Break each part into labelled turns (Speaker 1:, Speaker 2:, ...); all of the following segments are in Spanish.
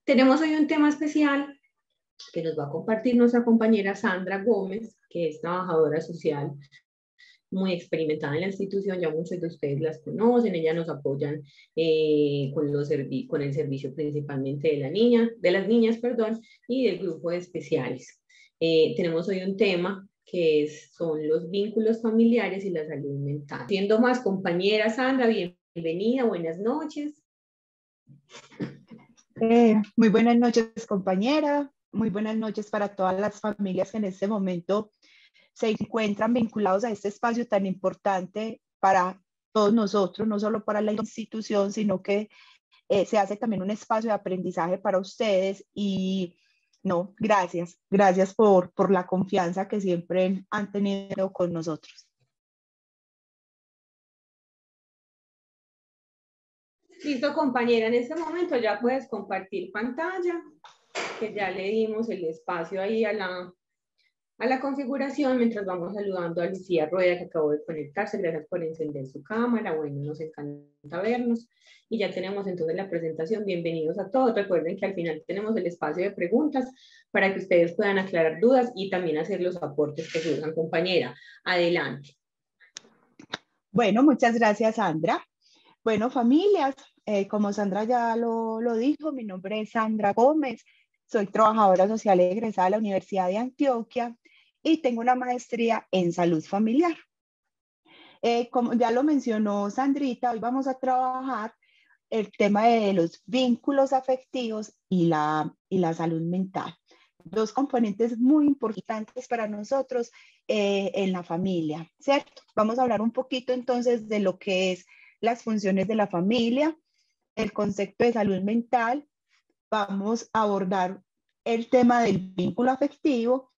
Speaker 1: Tenemos hoy un tema especial que nos va a compartir nuestra compañera Sandra Gómez, que es trabajadora social muy experimentada en la institución, ya muchos de ustedes las conocen, ellas nos apoyan con el servicio principalmente de las niñas, perdón, y del grupo de especiales. Tenemos hoy un tema que son los vínculos familiares y la salud mental. Siendo más compañera Sandra, bienvenida, buenas noches.
Speaker 2: Muy buenas noches, compañera. Muy buenas noches para todas las familias que en este momento se encuentran vinculados a este espacio tan importante para todos nosotros, no solo para la institución, sino que se hace también un espacio de aprendizaje para ustedes. Y no, gracias por la confianza que siempre han tenido con nosotros.
Speaker 1: Listo, compañera, en este momento ya puedes compartir pantalla, que ya le dimos el espacio ahí a la configuración, mientras vamos saludando a Lucía Rueda, que acabó de conectarse. Gracias por encender su cámara. Bueno, nos encanta vernos. Y ya tenemos entonces la presentación. Bienvenidos a todos. Recuerden que al final tenemos el espacio de preguntas para que ustedes puedan aclarar dudas y también hacer los aportes que surjan. Compañera, adelante.
Speaker 2: Bueno, muchas gracias, Sandra. Bueno, familias, como Sandra ya lo dijo, mi nombre es Sandra Gómez, soy trabajadora social egresada de la Universidad de Antioquia y tengo una maestría en salud familiar. Como ya lo mencionó Sandrita, hoy vamos a trabajar el tema de los vínculos afectivos y la salud mental. Dos componentes muy importantes para nosotros en la familia, ¿cierto? Vamos a hablar un poquito entonces de lo que es las funciones de la familia, el concepto de salud mental, vamos a abordar el tema del vínculo afectivo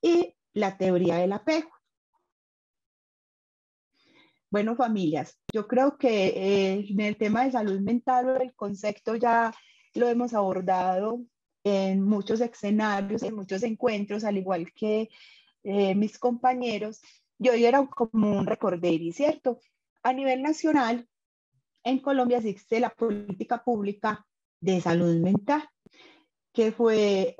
Speaker 2: y la teoría del apego. Bueno, familias, yo creo que en el tema de salud mental el concepto ya lo hemos abordado en muchos escenarios, en muchos encuentros, al igual que mis compañeros, y hoy era como un recorderis, ¿cierto? A nivel nacional, en Colombia existe la política pública de salud mental, que fue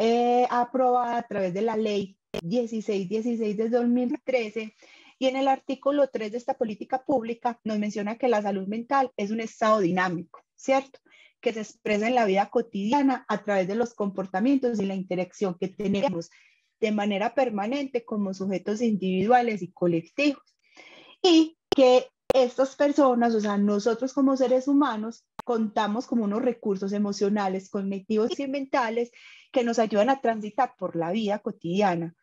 Speaker 2: aprobada a través de la ley 1616 de 2013, y en el artículo 3 de esta política pública nos menciona que la salud mental es un estado dinámico, ¿cierto? Que se expresa en la vida cotidiana a través de los comportamientos y la interacción que tenemos de manera permanente como sujetos individuales y colectivos. Y que estas personas, o sea, nosotros como seres humanos, contamos con unos recursos emocionales, cognitivos y mentales que nos ayudan a transitar por la vida cotidiana.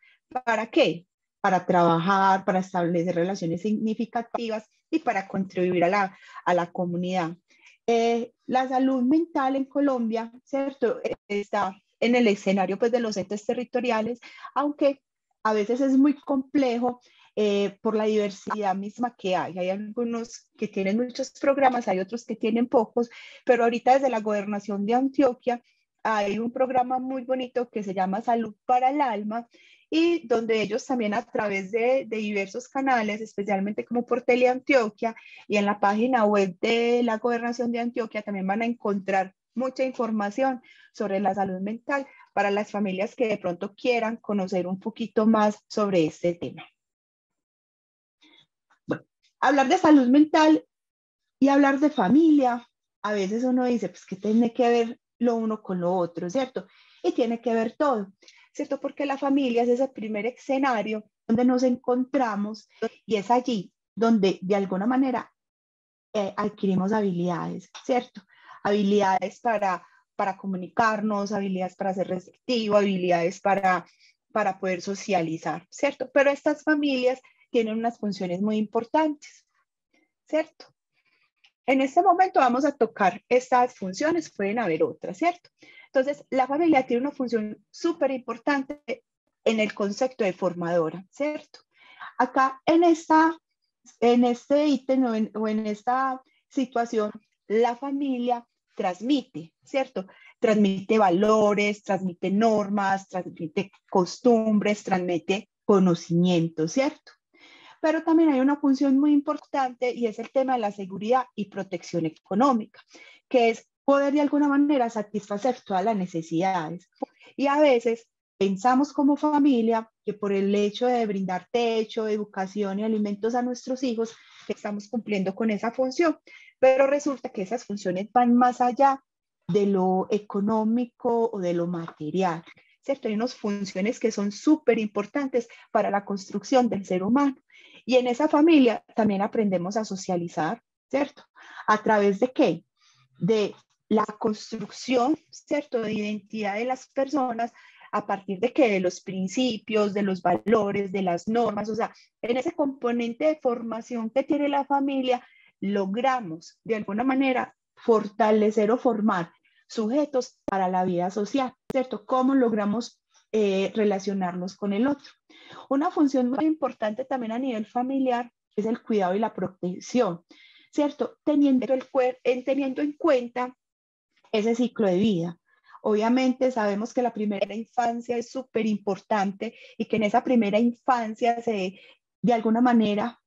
Speaker 2: ¿Para qué? Para trabajar, para establecer relaciones significativas y para contribuir a la comunidad. La salud mental en Colombia, ¿cierto? Está en el escenario pues, de los entes territoriales, aunque a veces es muy complejo por la diversidad misma que hay. Hay algunos que tienen muchos programas, hay otros que tienen pocos, pero ahorita desde la Gobernación de Antioquia hay un programa muy bonito que se llama Salud para el Alma, y donde ellos también a través de diversos canales, especialmente como por Teleantioquia y en la página web de la Gobernación de Antioquia, también van a encontrar mucha información sobre la salud mental para las familias que de pronto quieran conocer un poquito más sobre este tema. Bueno, hablar de salud mental y hablar de familia, a veces uno dice, pues, ¿qué tiene que ver lo uno con lo otro, cierto? Y tiene que ver todo, ¿cierto? Porque la familia es ese primer escenario donde nos encontramos y es allí donde de alguna manera adquirimos habilidades, ¿cierto? Habilidades para comunicarnos, habilidades para ser receptivo, habilidades para poder socializar, ¿cierto? Pero estas familias tienen unas funciones muy importantes, ¿cierto? En este momento vamos a tocar estas funciones, pueden haber otras, ¿cierto? Entonces, la familia tiene una función súper importante en el concepto de formadora, ¿cierto? Acá en este ítem o en esta situación, la familia transmite, ¿cierto? Transmite valores, transmite normas, transmite costumbres, transmite conocimiento, ¿cierto? Pero también hay una función muy importante y es el tema de la seguridad y protección económica, que es poder de alguna manera satisfacer todas las necesidades. Y a veces pensamos como familia que por el hecho de brindar techo, educación y alimentos a nuestros hijos, estamos cumpliendo con esa función, pero resulta que esas funciones van más allá de lo económico o de lo material, ¿cierto? Hay unas funciones que son súper importantes para la construcción del ser humano. Y en esa familia también aprendemos a socializar, ¿cierto? ¿A través de qué? De la construcción, ¿cierto? De identidad de las personas a partir de qué? De los principios, de los valores, de las normas, o sea, en ese componente de formación que tiene la familia, logramos de alguna manera fortalecer o formar sujetos para la vida social, ¿cierto? ¿Cómo logramos relacionarnos con el otro? Una función muy importante también a nivel familiar es el cuidado y la protección, ¿cierto? Teniendo en cuenta ese ciclo de vida. Obviamente sabemos que la primera infancia es súper importante y que en esa primera infancia de alguna manera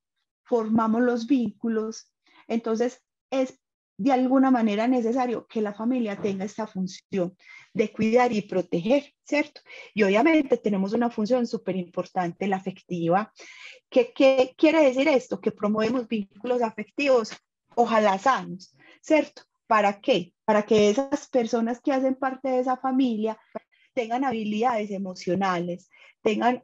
Speaker 2: formamos los vínculos. Entonces es de alguna manera necesario que la familia tenga esta función de cuidar y proteger, ¿cierto? Y obviamente tenemos una función súper importante, la afectiva. ¿Qué quiere decir esto? Que promovemos vínculos afectivos, ojalá sanos, ¿cierto? ¿Para qué? Para que esas personas que hacen parte de esa familia tengan habilidades emocionales, tengan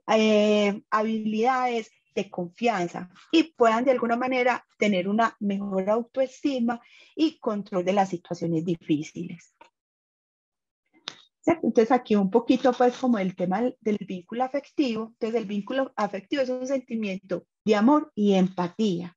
Speaker 2: habilidades de confianza y puedan de alguna manera tener una mejor autoestima y control de las situaciones difíciles. ¿Cierto? Entonces aquí un poquito pues como el tema del vínculo afectivo. Entonces el vínculo afectivo es un sentimiento de amor y empatía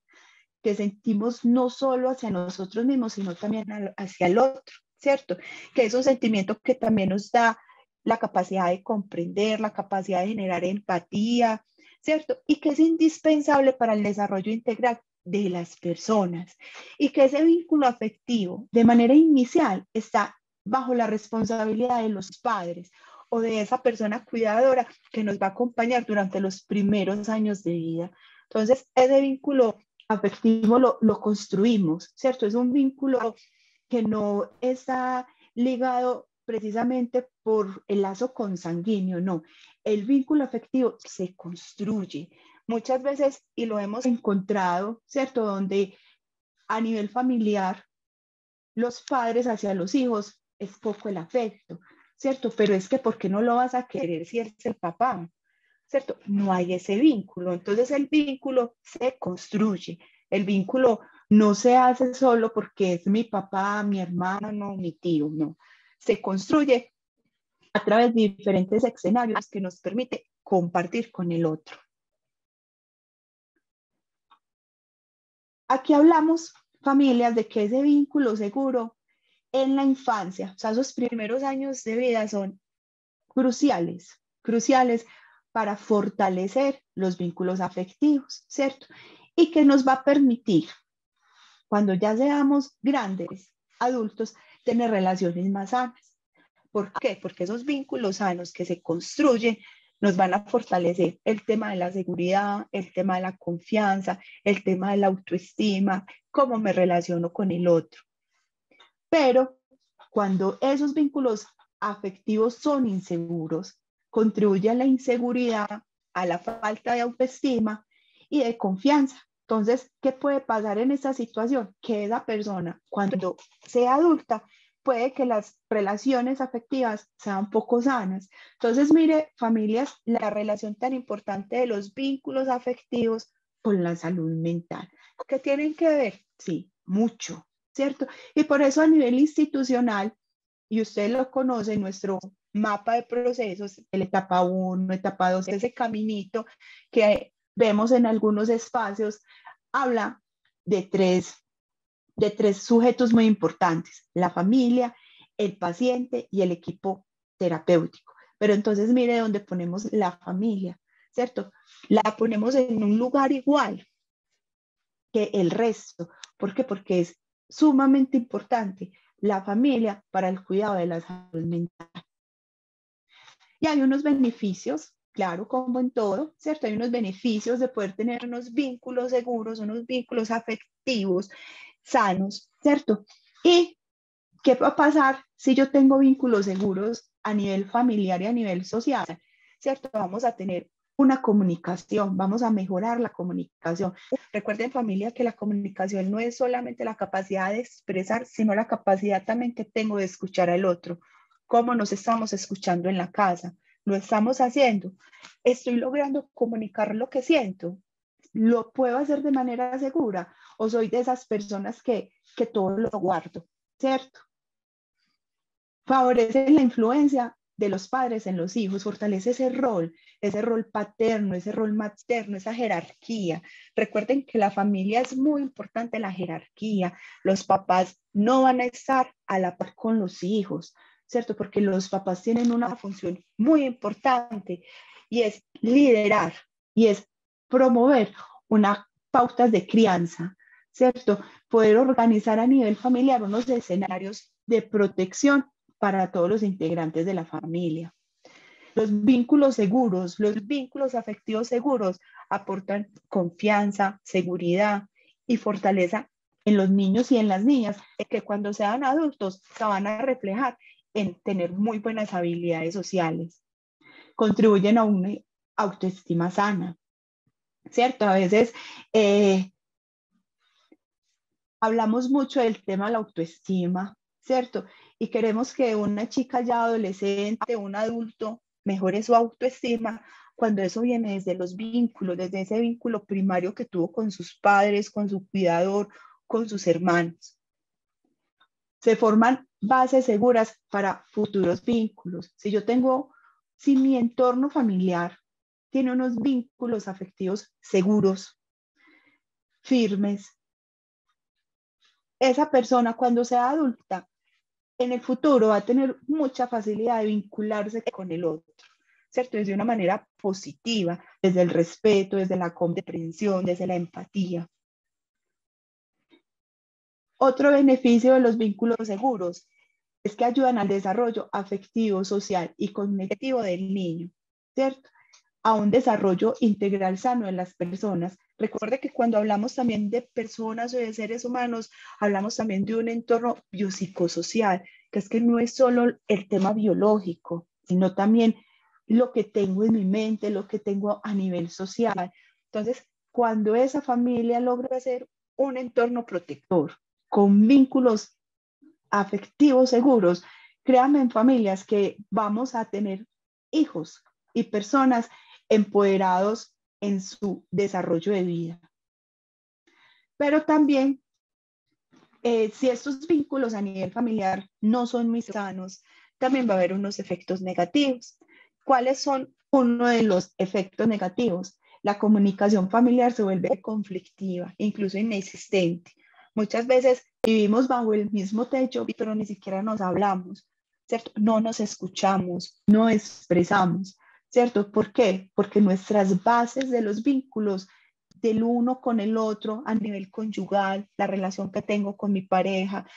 Speaker 2: que sentimos no solo hacia nosotros mismos, sino también hacia el otro, ¿cierto? Que es un sentimiento que también nos da la capacidad de comprender, la capacidad de generar empatía, ¿cierto? Y que es indispensable para el desarrollo integral de las personas. Y que ese vínculo afectivo, de manera inicial, está bajo la responsabilidad de los padres o de esa persona cuidadora que nos va a acompañar durante los primeros años de vida. Entonces, ese vínculo afectivo lo construimos, ¿cierto? Es un vínculo que no está ligado precisamente por el lazo consanguíneo, no. El vínculo afectivo se construye muchas veces y lo hemos encontrado, ¿cierto? Donde a nivel familiar los padres hacia los hijos es poco el afecto, ¿cierto? Pero es que ¿por qué no lo vas a querer si eres el papá? ¿Cierto? No hay ese vínculo. Entonces el vínculo se construye. El vínculo no se hace solo porque es mi papá, mi hermano, mi tío, no. Se construye a través de diferentes escenarios que nos permite compartir con el otro. Aquí hablamos, familias, de que ese vínculo seguro en la infancia, o sea, esos primeros años de vida son cruciales, cruciales para fortalecer los vínculos afectivos, ¿cierto? Y que nos va a permitir, cuando ya seamos grandes, adultos, tener relaciones más sanas. ¿Por qué? Porque esos vínculos sanos que se construyen nos van a fortalecer el tema de la seguridad, el tema de la confianza, el tema de la autoestima, cómo me relaciono con el otro. Pero cuando esos vínculos afectivos son inseguros, contribuye a la inseguridad, a la falta de autoestima y de confianza. Entonces, ¿qué puede pasar en esta situación? Que esa persona, cuando sea adulta, puede que las relaciones afectivas sean poco sanas. Entonces, mire, familias, la relación tan importante de los vínculos afectivos con la salud mental. ¿Qué tienen que ver? Sí, mucho, ¿cierto? Y por eso a nivel institucional, y usted lo conoce, nuestro mapa de procesos, el etapa 1, etapa 2, ese caminito que vemos en algunos espacios, habla de tres sujetos muy importantes: la familia, el paciente y el equipo terapéutico. Pero entonces mire dónde ponemos la familia, ¿cierto? La ponemos en un lugar igual que el resto. ¿Por qué? Porque es sumamente importante la familia para el cuidado de la salud mental. Y hay unos beneficios, claro, como en todo, ¿cierto? Hay unos beneficios de poder tener unos vínculos seguros, unos vínculos afectivos sanos, ¿cierto? Y ¿Qué va a pasar si yo tengo vínculos seguros a nivel familiar y a nivel social? ¿Cierto? Vamos a tener una comunicación, vamos a mejorar la comunicación. Recuerden, familia, que la comunicación no es solamente la capacidad de expresar, sino la capacidad también que tengo de escuchar al otro. ¿Cómo nos estamos escuchando en la casa? ¿Lo estamos haciendo? ¿Estoy logrando comunicar lo que siento? ¿Lo puedo hacer de manera segura? ¿O soy de esas personas que todo lo guardo? ¿Cierto? Favorece la influencia de los padres en los hijos, fortalece ese rol paterno, ese rol materno, esa jerarquía. Recuerden que la familia es muy importante, la jerarquía. Los papás no van a estar a la par con los hijos, ¿cierto? Porque los papás tienen una función muy importante y es liderar y es promover unas pautas de crianza, ¿cierto? Poder organizar a nivel familiar unos escenarios de protección para todos los integrantes de la familia. Los vínculos seguros, los vínculos afectivos seguros aportan confianza, seguridad y fortaleza en los niños y en las niñas, que cuando sean adultos se van a reflejar en tener muy buenas habilidades sociales. Contribuyen a una autoestima sana, ¿cierto? A veces hablamos mucho del tema de la autoestima, ¿cierto? Y queremos que una chica ya adolescente, un adulto, mejore su autoestima cuando eso viene desde los vínculos, desde ese vínculo primario que tuvo con sus padres, con su cuidador, con sus hermanos. Se forman bases seguras para futuros vínculos. Si mi entorno familiar tiene unos vínculos afectivos seguros, firmes, esa persona cuando sea adulta en el futuro va a tener mucha facilidad de vincularse con el otro, ¿cierto? Desde una manera positiva, desde el respeto, desde la comprensión, desde la empatía. Otro beneficio de los vínculos seguros es que ayudan al desarrollo afectivo, social y cognitivo del niño, ¿cierto? A un desarrollo integral sano de las personas. Recuerde que cuando hablamos también de personas o de seres humanos, hablamos también de un entorno biopsicosocial, que es que no es solo el tema biológico, sino también lo que tengo en mi mente, lo que tengo a nivel social. Entonces, cuando esa familia logra ser un entorno protector, con vínculos afectivos seguros, créanme en familias que vamos a tener hijos y personas empoderados en su desarrollo de vida. Pero también, si estos vínculos a nivel familiar no son muy sanos, también va a haber unos efectos negativos. ¿Cuáles son uno de los efectos negativos? La comunicación familiar se vuelve conflictiva, incluso inexistente. Muchas veces vivimos bajo el mismo techo, pero ni siquiera nos hablamos, ¿cierto? No nos escuchamos, no expresamos, ¿cierto? ¿Por qué? Porque nuestras bases de los vínculos del uno con el otro a nivel conyugal, la relación que tengo con mi pareja,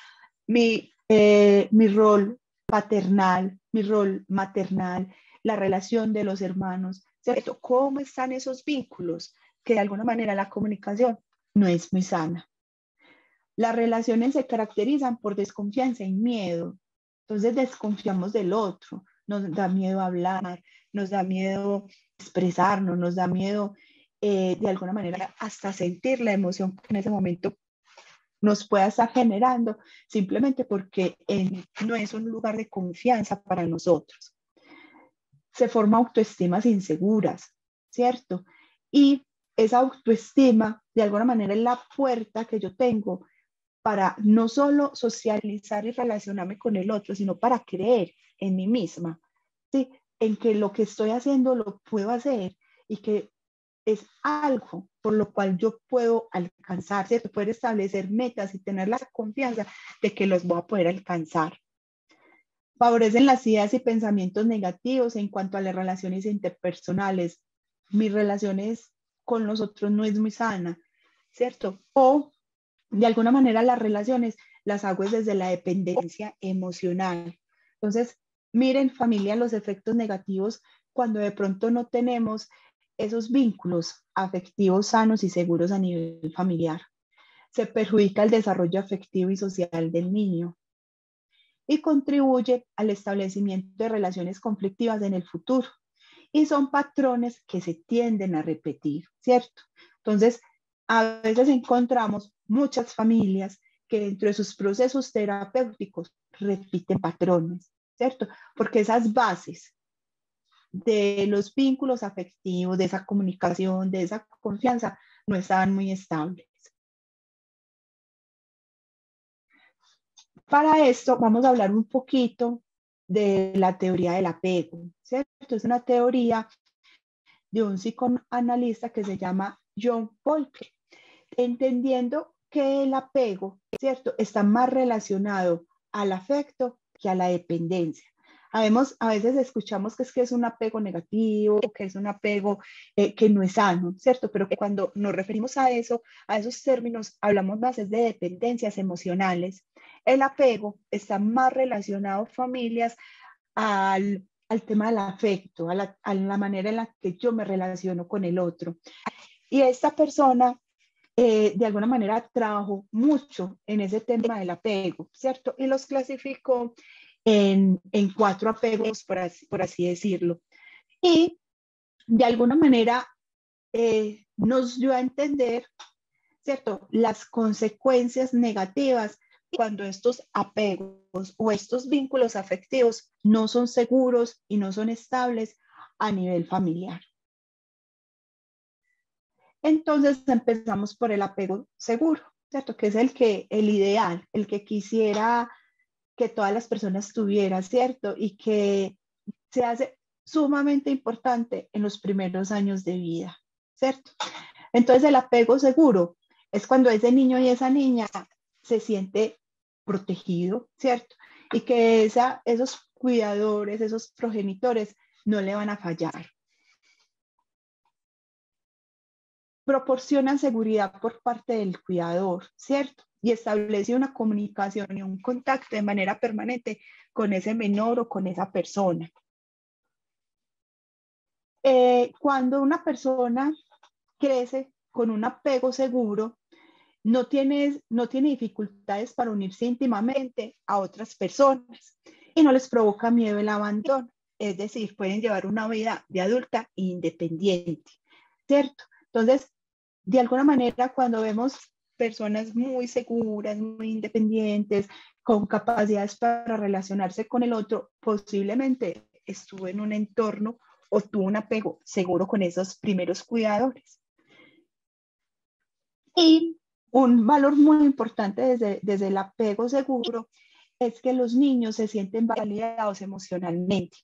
Speaker 2: mi rol paternal, mi rol maternal, la relación de los hermanos, ¿cierto? ¿Cómo están esos vínculos? Que de alguna manera la comunicación no es muy sana. Las relaciones se caracterizan por desconfianza y miedo. Entonces desconfiamos del otro, nos da miedo hablar, nos da miedo expresarnos, nos da miedo de alguna manera hasta sentir la emoción que en ese momento nos pueda estar generando, simplemente porque no es un lugar de confianza para nosotros. Se forma autoestimas inseguras, ¿cierto? Y esa autoestima, de alguna manera, es la puerta que yo tengo para no solo socializar y relacionarme con el otro, sino para creer en mí misma, ¿sí? En que lo que estoy haciendo lo puedo hacer y que es algo por lo cual yo puedo alcanzar, ¿cierto? Poder establecer metas y tener la confianza de que los voy a poder alcanzar. Favorecen las ideas y pensamientos negativos en cuanto a las relaciones interpersonales. Mis relaciones con los otros no es muy sana, ¿cierto? O de alguna manera las relaciones las hago desde la dependencia emocional. Entonces, miren familia los efectos negativos cuando de pronto no tenemos esos vínculos afectivos sanos y seguros a nivel familiar. Se perjudica el desarrollo afectivo y social del niño. y contribuye al establecimiento de relaciones conflictivas en el futuro. Y son patrones que se tienden a repetir, ¿cierto? Entonces, a veces encontramos muchas familias que dentro de sus procesos terapéuticos repiten patrones, ¿cierto? Porque esas bases de los vínculos afectivos, de esa comunicación, de esa confianza, no estaban muy estables. Para esto vamos a hablar un poquito de la teoría del apego, ¿cierto? Es una teoría de un psicoanalista que se llama John Polke, entendiendo que el apego, ¿cierto?, está más relacionado al afecto que a la dependencia. A veces escuchamos que es un apego negativo, que es un apego que no es sano, ¿cierto? Pero que cuando nos referimos a eso, a esos términos, hablamos más de dependencias emocionales. El apego está más relacionado, familias, al tema del afecto, a la manera en la que yo me relaciono con el otro. Y esta persona de alguna manera trabajó mucho en ese tema del apego, ¿cierto? Y los clasificó en 4 apegos, por así decirlo. Y de alguna manera nos dio a entender, ¿cierto?, las consecuencias negativas cuando estos apegos o estos vínculos afectivos no son seguros y no son estables a nivel familiar. Entonces empezamos por el apego seguro, ¿cierto? Que es el ideal, el que quisiera que todas las personas tuvieran, ¿cierto? Y que se hace sumamente importante en los primeros años de vida, ¿cierto? Entonces el apego seguro es cuando ese niño y esa niña se siente protegido, ¿cierto? Y que esos cuidadores, esos progenitores no le van a fallar. Proporcionan seguridad por parte del cuidador, ¿cierto? Y establece una comunicación y un contacto de manera permanente con ese menor o con esa persona. Cuando una persona crece con un apego seguro, no tiene dificultades para unirse íntimamente a otras personas y no les provoca miedo el abandono. Es decir, pueden llevar una vida de adulta independiente, ¿cierto? Entonces, de alguna manera, cuando vemos personas muy seguras, muy independientes, con capacidades para relacionarse con el otro, posiblemente estuvo en un entorno o tuvo un apego seguro con esos primeros cuidadores. Y un valor muy importante desde el apego seguro es que los niños se sienten validados emocionalmente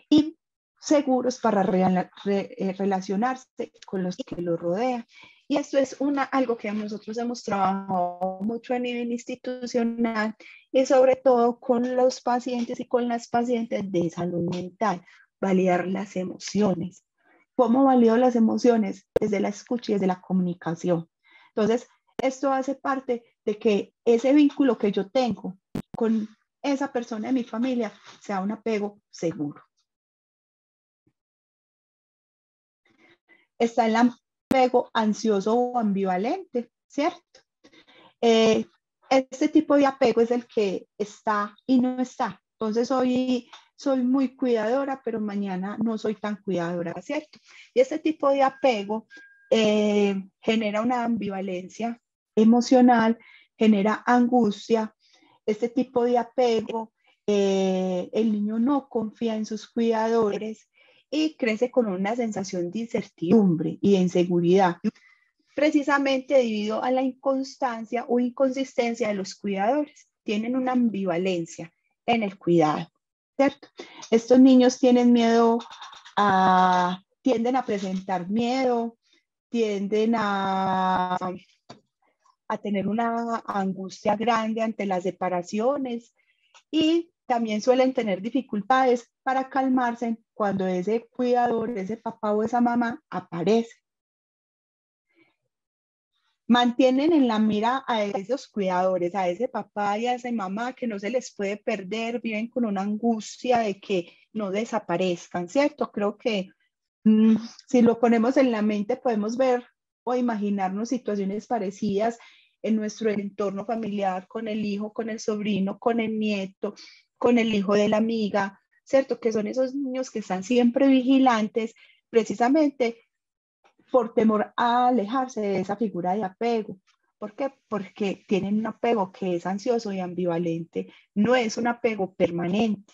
Speaker 2: y seguros para relacionarse con los que los rodean. Y esto es algo que nosotros hemos trabajado mucho a nivel institucional y sobre todo con los pacientes y con las pacientes de salud mental, validar las emociones. ¿Cómo valido las emociones? Desde la escucha y desde la comunicación. Entonces, esto hace parte de que ese vínculo que yo tengo con esa persona de mi familia sea un apego seguro. Está el apego ansioso o ambivalente, ¿cierto? Este tipo de apego es el que está y no está. Entonces, hoy soy muy cuidadora, pero mañana no soy tan cuidadora, ¿cierto? Y este tipo de apego genera una ambivalencia emocional, genera angustia. Este tipo de apego, el niño no confía en sus cuidadores y crece con una sensación de incertidumbre y de inseguridad, precisamente debido a la inconstancia o inconsistencia de los cuidadores. Tienen una ambivalencia en el cuidado, ¿cierto? Estos niños tienen miedo tienden a presentar miedo, tienden a tener una angustia grande ante las separaciones y también suelen tener dificultades para calmarse cuando ese cuidador, ese papá o esa mamá aparece. Mantienen en la mira a esos cuidadores, a ese papá y a esa mamá que no se les puede perder, viven con una angustia de que no desaparezcan, ¿cierto? Creo que si lo ponemos en la mente podemos ver o imaginarnos situaciones parecidas en nuestro entorno familiar, con el hijo, con el sobrino, con el nieto, con el hijo de la amiga, ¿cierto? Que son esos niños que están siempre vigilantes, precisamente por temor a alejarse de esa figura de apego. ¿Por qué? Porque tienen un apego que es ansioso y ambivalente, no es un apego permanente.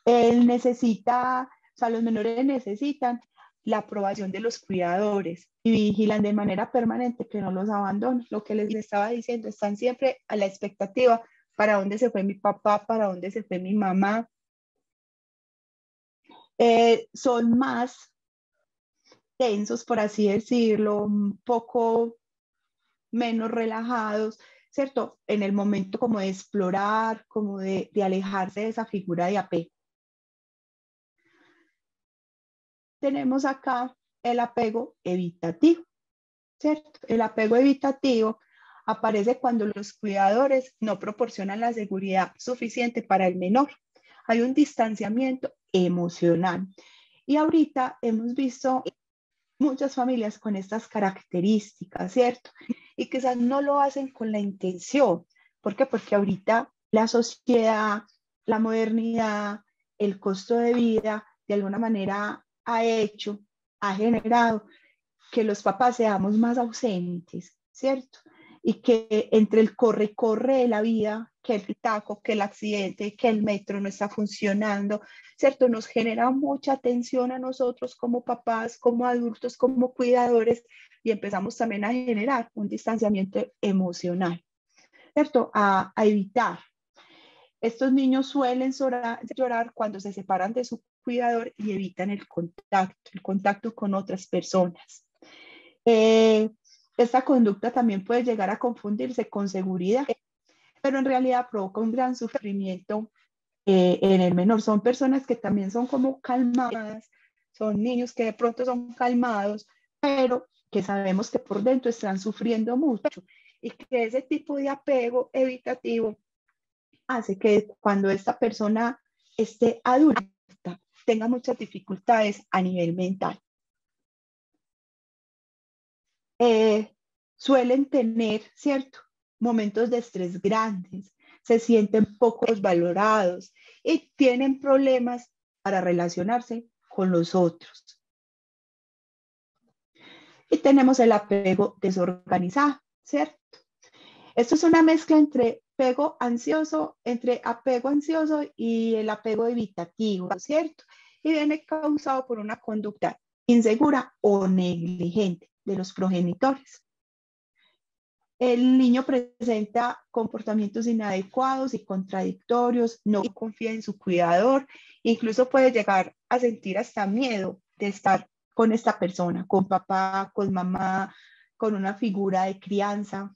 Speaker 2: Él necesita, o sea, los menores necesitan la aprobación de los cuidadores y vigilan de manera permanente que no los abandonen. Lo que les estaba diciendo, están siempre a la expectativa para dónde se fue mi papá, para dónde se fue mi mamá. Son más tensos, por así decirlo, un poco menos relajados, ¿cierto? En el momento como de explorar, como de alejarse de esa figura de apego. Tenemos acá el apego evitativo, ¿cierto? El apego evitativo aparece cuando los cuidadores no proporcionan la seguridad suficiente para el menor. Hay un distanciamiento emocional. Y ahorita hemos visto muchas familias con estas características, ¿cierto? Y quizás no lo hacen con la intención. ¿Por qué? Porque ahorita la sociedad, la modernidad, el costo de vida, de alguna manera ha generado que los papás seamos más ausentes, ¿cierto? Y que entre el corre-corre de la vida, que el taco, que el accidente, que el metro no está funcionando, ¿cierto? Nos genera mucha tensión a nosotros como papás, como adultos, como cuidadores, y empezamos también a generar un distanciamiento emocional, ¿cierto? A evitar. Estos niños suelen llorar cuando se separan de su cuidador y evitan el contacto con otras personas. Esta conducta también puede llegar a confundirse con seguridad, pero en realidad provoca un gran sufrimiento en el menor. Son personas que también son como calmadas, son niños que de pronto son calmados, pero que sabemos que por dentro están sufriendo mucho y que ese tipo de apego evitativo hace que cuando esta persona esté adulta tenga muchas dificultades a nivel mental. Suelen tener, ¿cierto? Momentos de estrés grandes, se sienten pocos valorados y tienen problemas para relacionarse con los otros. Y tenemos el apego desorganizado, ¿cierto? Esto es una mezcla entre apego ansioso y el apego evitativo, ¿cierto? Y viene causado por una conducta insegura o negligente de los progenitores. El niño presenta comportamientos inadecuados y contradictorios, no confía en su cuidador, incluso puede llegar a sentir hasta miedo de estar con esta persona, con papá, con mamá, con una figura de crianza.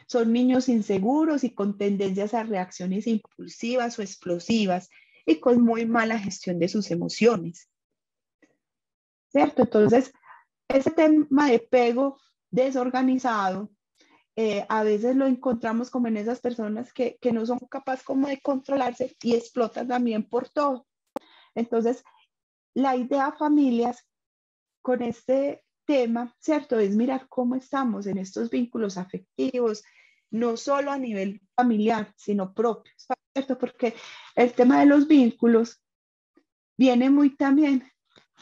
Speaker 2: Son niños inseguros y con tendencias a reacciones impulsivas o explosivas y con muy mala gestión de sus emociones, ¿cierto? Entonces, ese tema de apego desorganizado, a veces lo encontramos como en esas personas que no son capaces como de controlarse y explotan también por todo. Entonces, la idea familias con este tema, ¿cierto? Es mirar cómo estamos en estos vínculos afectivos, no solo a nivel familiar, sino propios, ¿cierto? Porque el tema de los vínculos viene muy también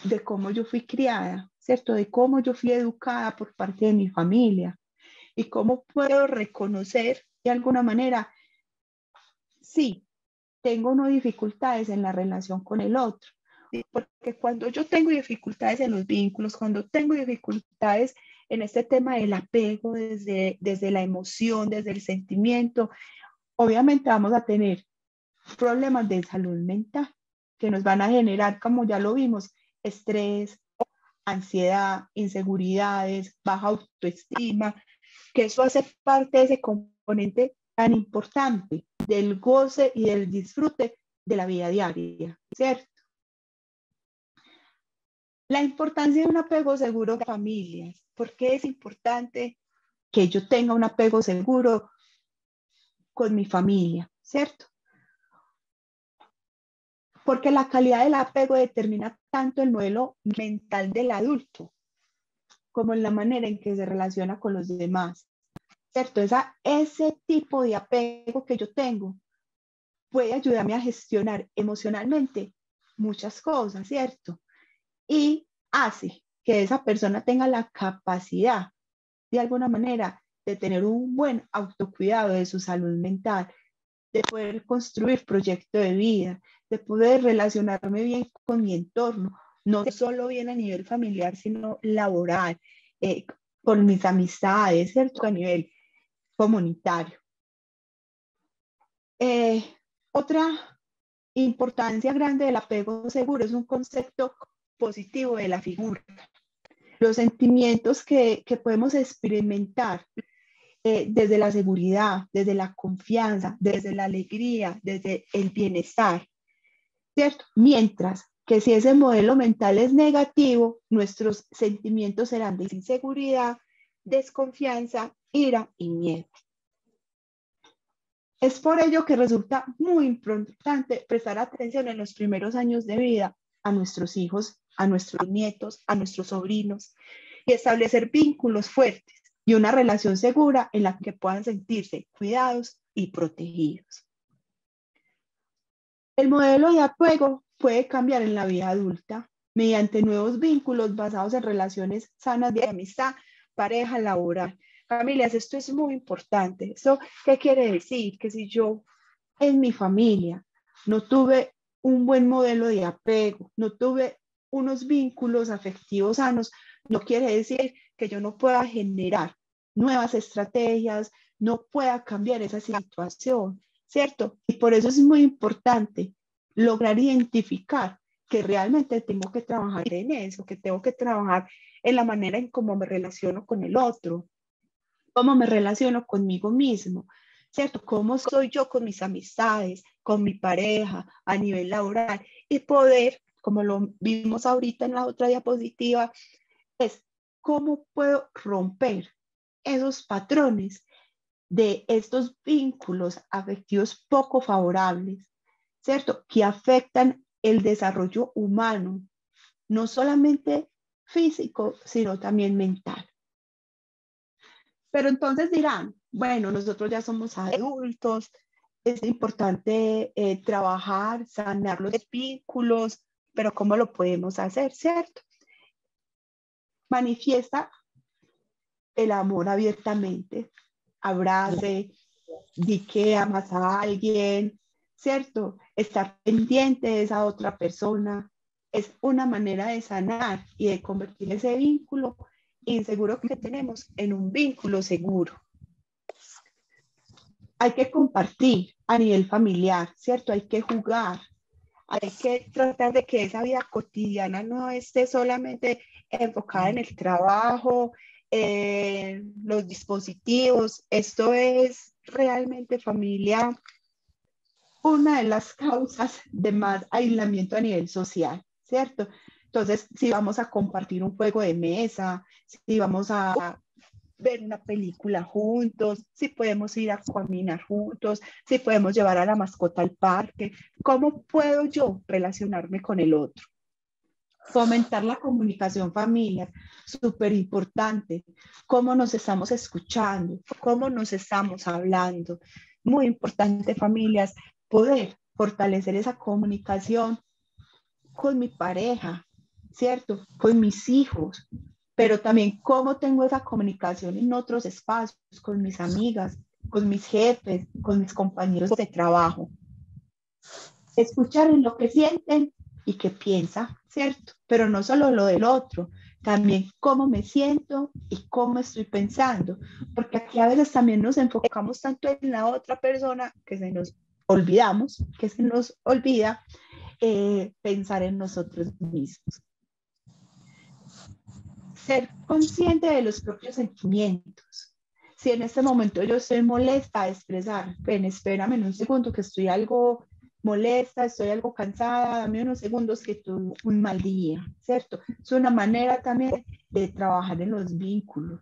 Speaker 2: de cómo yo fui criada, ¿cierto? De cómo yo fui educada por parte de mi familia y cómo puedo reconocer de alguna manera, sí, tengo no dificultades en la relación con el otro. Porque cuando yo tengo dificultades en los vínculos, cuando tengo dificultades en este tema del apego desde la emoción, desde el sentimiento, obviamente vamos a tener problemas de salud mental que nos van a generar, como ya lo vimos, estrés, ansiedad, inseguridades, baja autoestima, que eso hace parte de ese componente tan importante del goce y del disfrute de la vida diaria, ¿cierto? La importancia de un apego seguro en familias. ¿Por qué es importante que yo tenga un apego seguro con mi familia? ¿Cierto? Porque la calidad del apego determina tanto el modelo mental del adulto como la manera en que se relaciona con los demás. ¿Cierto? Ese tipo de apego que yo tengo puede ayudarme a gestionar emocionalmente muchas cosas, ¿cierto? Y hace que esa persona tenga la capacidad, de alguna manera, de tener un buen autocuidado de su salud mental, de poder construir proyecto de vida, de poder relacionarme bien con mi entorno, no solo bien a nivel familiar, sino laboral, eh, con mis amistades, ¿cierto? A nivel comunitario. Otra importancia grande del apego seguro es un concepto positivo de la figura. Los sentimientos que podemos experimentar desde la seguridad, desde la confianza, desde la alegría, desde el bienestar, ¿cierto? Mientras que si ese modelo mental es negativo, nuestros sentimientos serán de inseguridad, desconfianza, ira y miedo. Es por ello que resulta muy importante prestar atención en los primeros años de vida a nuestros hijos, a nuestros nietos, a nuestros sobrinos y establecer vínculos fuertes y una relación segura en la que puedan sentirse cuidados y protegidos. El modelo de apego puede cambiar en la vida adulta mediante nuevos vínculos basados en relaciones sanas de amistad, pareja, laboral. Familias, esto es muy importante. ¿Esto qué quiere decir? Que si yo en mi familia no tuve un buen modelo de apego, no tuve unos vínculos afectivos sanos, no quiere decir que yo no pueda generar nuevas estrategias, no pueda cambiar esa situación, ¿cierto? Y por eso es muy importante lograr identificar que realmente tengo que trabajar en eso, que tengo que trabajar en la manera en cómo me relaciono con el otro, cómo me relaciono conmigo mismo, ¿cierto? ¿Cómo soy yo con mis amistades, con mi pareja, a nivel laboral? Y poder, como lo vimos ahorita en la otra diapositiva, es cómo puedo romper esos patrones de estos vínculos afectivos poco favorables, ¿cierto? Que afectan el desarrollo humano, no solamente físico, sino también mental. Pero entonces dirán, bueno, nosotros ya somos adultos, es importante trabajar, sanar los vínculos, pero ¿cómo lo podemos hacer, cierto? Manifiesta el amor abiertamente, abrace, di que amas a alguien, ¿cierto? Estar pendiente de esa otra persona es una manera de sanar y de convertir ese vínculo inseguro que tenemos en un vínculo seguro. Hay que compartir a nivel familiar, ¿cierto? Hay que jugar, hay que tratar de que esa vida cotidiana no esté solamente enfocada en el trabajo, los dispositivos. Esto es realmente, familia, una de las causas de más aislamiento a nivel social, ¿cierto? Entonces, si vamos a compartir un juego de mesa, si vamos a ver una película juntos, si podemos ir a caminar juntos, si podemos llevar a la mascota al parque, ¿cómo puedo yo relacionarme con el otro? Fomentar la comunicación familiar, súper importante. Cómo nos estamos escuchando, cómo nos estamos hablando. Muy importante, familias, poder fortalecer esa comunicación con mi pareja, ¿cierto? Con mis hijos, pero también cómo tengo esa comunicación en otros espacios, con mis amigas, con mis jefes, con mis compañeros de trabajo. Escuchar en lo que sienten y qué piensa, ¿cierto? Pero no solo lo del otro, también cómo me siento y cómo estoy pensando, porque aquí a veces también nos enfocamos tanto en la otra persona que se nos olvidamos, que se nos olvida pensar en nosotros mismos. Ser consciente de los propios sentimientos. Si en este momento yo estoy molesta, expresar, ven, espérame en un segundo que estoy algo molesta, estoy algo cansada, dame unos segundos que tuve un mal día, ¿cierto? Es una manera también de trabajar en los vínculos.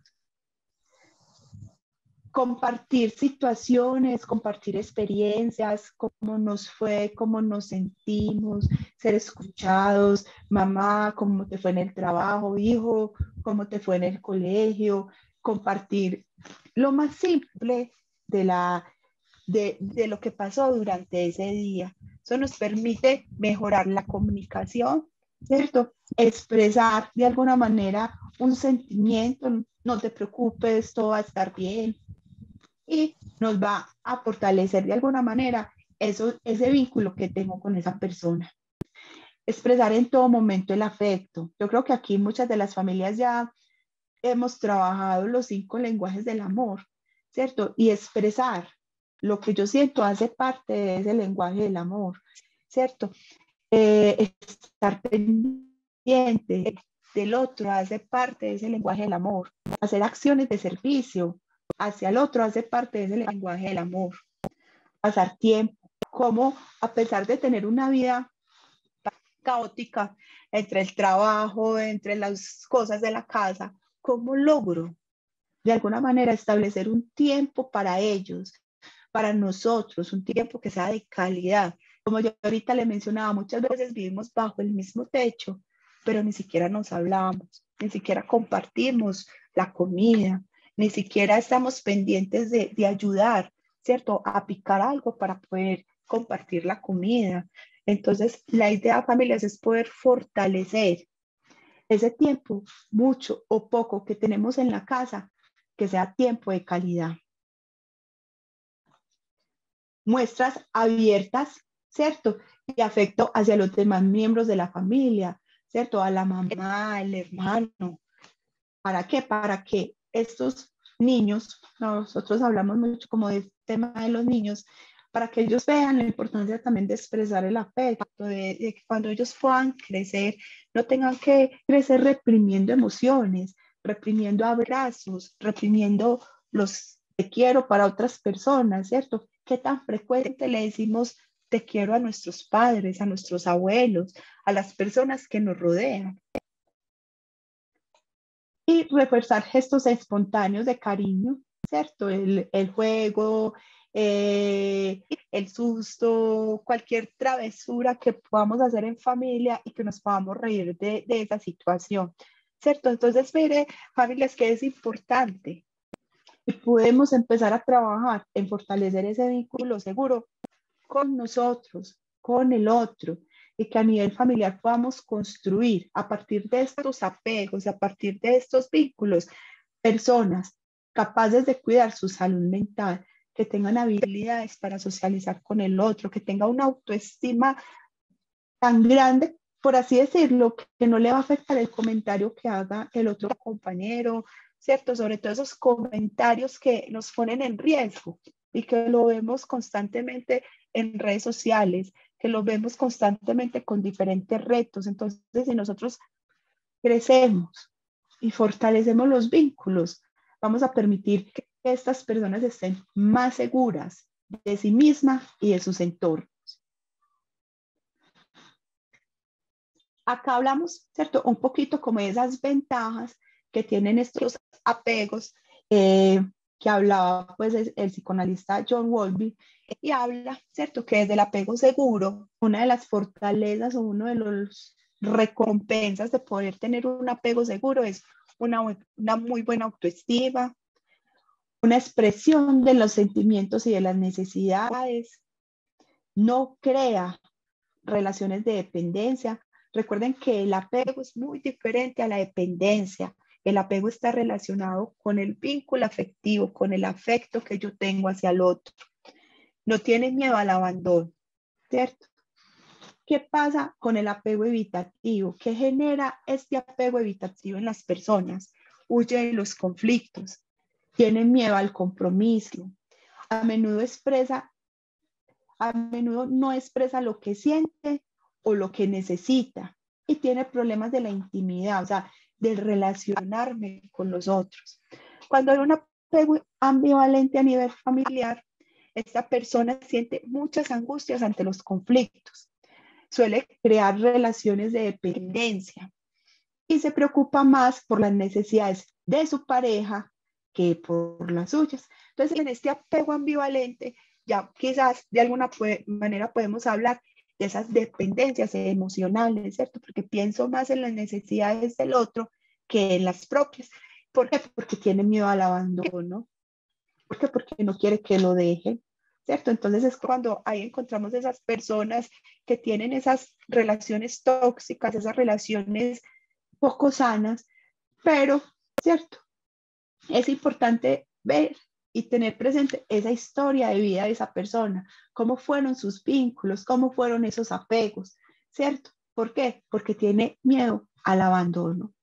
Speaker 2: Compartir situaciones, compartir experiencias, cómo nos fue, cómo nos sentimos, ser escuchados, mamá, cómo te fue en el trabajo, hijo, cómo te fue en el colegio, compartir lo más simple de de lo que pasó durante ese día. Eso nos permite mejorar la comunicación, ¿cierto? Expresar de alguna manera un sentimiento, no te preocupes, todo va a estar bien, y nos va a fortalecer de alguna manera ese vínculo que tengo con esa persona. Expresar en todo momento el afecto. Yo creo que aquí muchas de las familias ya hemos trabajado los 5 lenguajes del amor, ¿cierto? Y expresar lo que yo siento hace parte de ese lenguaje del amor, ¿cierto? Estar pendiente del otro hace parte de ese lenguaje del amor. Hacer acciones de servicio hacia el otro hace parte de ese lenguaje del amor. Pasar tiempo, como a pesar de tener una vida caótica entre el trabajo, entre las cosas de la casa, ¿cómo logro de alguna manera establecer un tiempo para ellos, para nosotros, un tiempo que sea de calidad? Como yo ahorita le mencionaba, muchas veces vivimos bajo el mismo techo, pero ni siquiera nos hablamos, ni siquiera compartimos la comida, ni siquiera estamos pendientes de ayudar, ¿cierto? A picar algo para poder compartir la comida. Entonces, la idea, familias, es poder fortalecer ese tiempo, mucho o poco que tenemos en la casa, que sea tiempo de calidad. Muestras abiertas, ¿cierto? Y afecto hacia los demás miembros de la familia, ¿cierto? A la mamá, al hermano. ¿Para qué? Para que estos niños, nosotros hablamos mucho como del tema de los niños, para que ellos vean la importancia también de expresar el afecto, de que cuando ellos puedan crecer, no tengan que crecer reprimiendo emociones, reprimiendo abrazos, reprimiendo los te quiero para otras personas, ¿cierto? ¿Qué tan frecuente le decimos te quiero a nuestros padres, a nuestros abuelos, a las personas que nos rodean? Y reforzar gestos espontáneos de cariño, ¿cierto? El juego, el susto, cualquier travesura que podamos hacer en familia y que nos podamos reír de esa situación, ¿cierto? Entonces, mire, familias, que es importante y podemos empezar a trabajar en fortalecer ese vínculo seguro con nosotros, con el otro, y que a nivel familiar podamos construir a partir de estos apegos, a partir de estos vínculos, personas capaces de cuidar su salud mental, que tengan habilidades para socializar con el otro, que tenga una autoestima tan grande, por así decirlo, que no le va a afectar el comentario que haga el otro compañero, ¿cierto? Sobre todo esos comentarios que nos ponen en riesgo y que lo vemos constantemente en redes sociales, que lo vemos constantemente con diferentes retos. Entonces, si nosotros crecemos y fortalecemos los vínculos, vamos a permitir que estas personas estén más seguras de sí mismas y de sus entornos. Acá hablamos, ¿cierto? Un poquito como de esas ventajas que tienen estos apegos, que hablaba pues el psicoanalista John Bowlby, y habla, ¿cierto? Que desde el apego seguro, una de las fortalezas o uno de los recompensas de poder tener un apego seguro es una muy buena autoestima, una expresión de los sentimientos y de las necesidades, no crea relaciones de dependencia. Recuerden que el apego es muy diferente a la dependencia. El apego está relacionado con el vínculo afectivo, con el afecto que yo tengo hacia el otro. No tiene miedo al abandono, ¿cierto? ¿Qué pasa con el apego evitativo? ¿Qué genera este apego evitativo en las personas? Huye de los conflictos, tienen miedo al compromiso, a menudo no expresa lo que siente o lo que necesita y tiene problemas de la intimidad, o sea, de relacionarme con los otros. Cuando hay un apego ambivalente a nivel familiar, esta persona siente muchas angustias ante los conflictos, suele crear relaciones de dependencia y se preocupa más por las necesidades de su pareja que por las suyas. Entonces, en este apego ambivalente, ya quizás de alguna manera podemos hablar de esas dependencias emocionales, ¿cierto? Porque pienso más en las necesidades del otro que en las propias. ¿Por qué? Porque tiene miedo al abandono. ¿Por qué? Porque no quiere que lo dejen, ¿cierto? Entonces es cuando ahí encontramos esas personas que tienen esas relaciones tóxicas, esas relaciones poco sanas, pero, ¿cierto? Es importante ver y tener presente esa historia de vida de esa persona, cómo fueron sus vínculos, cómo fueron esos apegos, ¿cierto? ¿Por qué? Porque tiene miedo al abandono.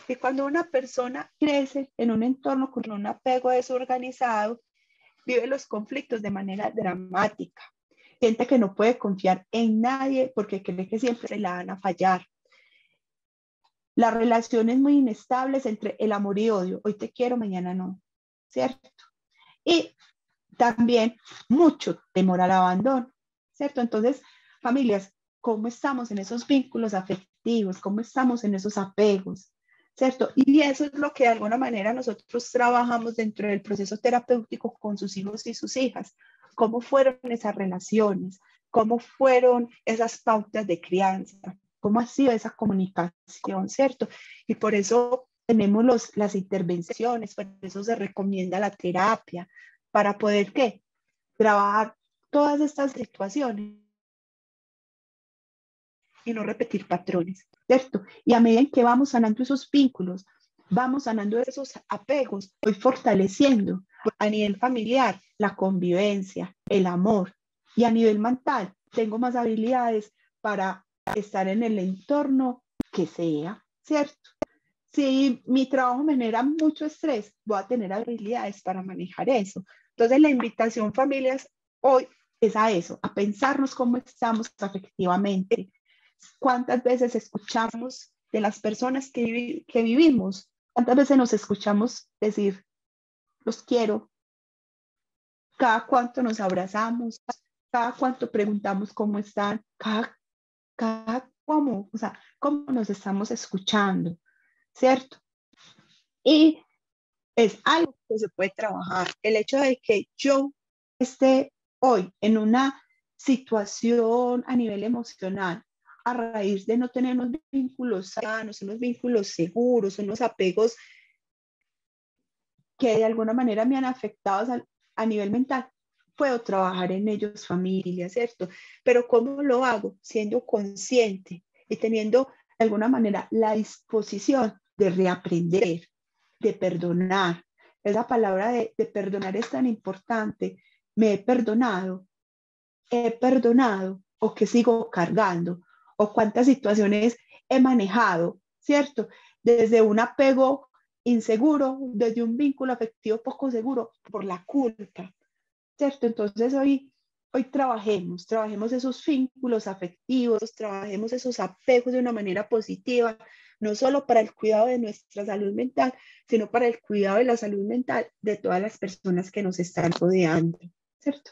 Speaker 2: Y cuando una persona crece en un entorno con un apego desorganizado, vive los conflictos de manera dramática. Siente que no puede confiar en nadie porque cree que siempre se la van a fallar. Las relaciones muy inestables entre el amor y odio. Hoy te quiero, mañana no, ¿cierto? Y también mucho temor al abandono, ¿cierto? Entonces, familias, ¿cómo estamos en esos vínculos afectivos? ¿Cómo estamos en esos apegos? ¿Cierto? Y eso es lo que de alguna manera nosotros trabajamos dentro del proceso terapéutico con sus hijos y sus hijas. ¿Cómo fueron esas relaciones? ¿Cómo fueron esas pautas de crianza? ¿Cómo ha sido esa comunicación? ¿Cierto? Y por eso tenemos las intervenciones, por eso se recomienda la terapia, para poder, ¿qué? Trabajar todas estas situaciones y no repetir patrones, ¿cierto? Y a medida en que vamos sanando esos vínculos, vamos sanando esos apegos, voy fortaleciendo a nivel familiar la convivencia, el amor, y a nivel mental tengo más habilidades para estar en el entorno que sea, ¿cierto? Si mi trabajo me genera mucho estrés, voy a tener habilidades para manejar eso. Entonces, la invitación, familias, hoy es a eso, a pensarnos cómo estamos afectivamente. ¿Cuántas veces escuchamos de las personas que vivimos? ¿Cuántas veces nos escuchamos decir, los quiero? ¿Cada cuánto nos abrazamos? ¿Cada cuánto preguntamos cómo están? ¿Cada cómo? O sea, ¿cómo nos estamos escuchando? ¿Cierto? Y es algo que se puede trabajar. El hecho de que yo esté hoy en una situación a nivel emocional, a raíz de no tener unos vínculos sanos, unos vínculos seguros, unos apegos que de alguna manera me han afectado a nivel mental, puedo trabajar en ellos, familia, ¿cierto? Pero ¿cómo lo hago? Siendo consciente y teniendo de alguna manera la disposición de reaprender, de perdonar. Esa palabra de perdonar es tan importante. Me he perdonado o que sigo cargando o cuántas situaciones he manejado, ¿cierto? Desde un apego inseguro, desde un vínculo afectivo poco seguro por la culpa, ¿cierto? Entonces hoy trabajemos esos vínculos afectivos, trabajemos esos apegos de una manera positiva, no solo para el cuidado de nuestra salud mental, sino para el cuidado de la salud mental de todas las personas que nos están rodeando, ¿cierto?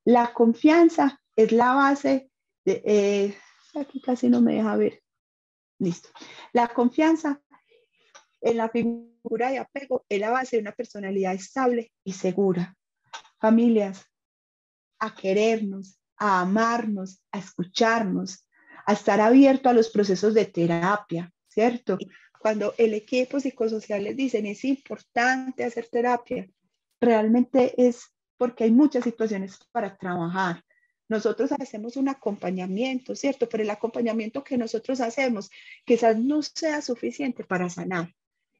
Speaker 2: La confianza es la base de, aquí casi no me deja ver, listo. La confianza en la figura de apego es la base de una personalidad estable y segura. Familias, a querernos, a amarnos, a escucharnos, a estar abierto a los procesos de terapia, ¿cierto? Cuando el equipo psicosocial les dicen es importante hacer terapia, realmente es porque hay muchas situaciones para trabajar. Nosotros hacemos un acompañamiento, ¿cierto? Pero el acompañamiento que nosotros hacemos quizás no sea suficiente para sanar.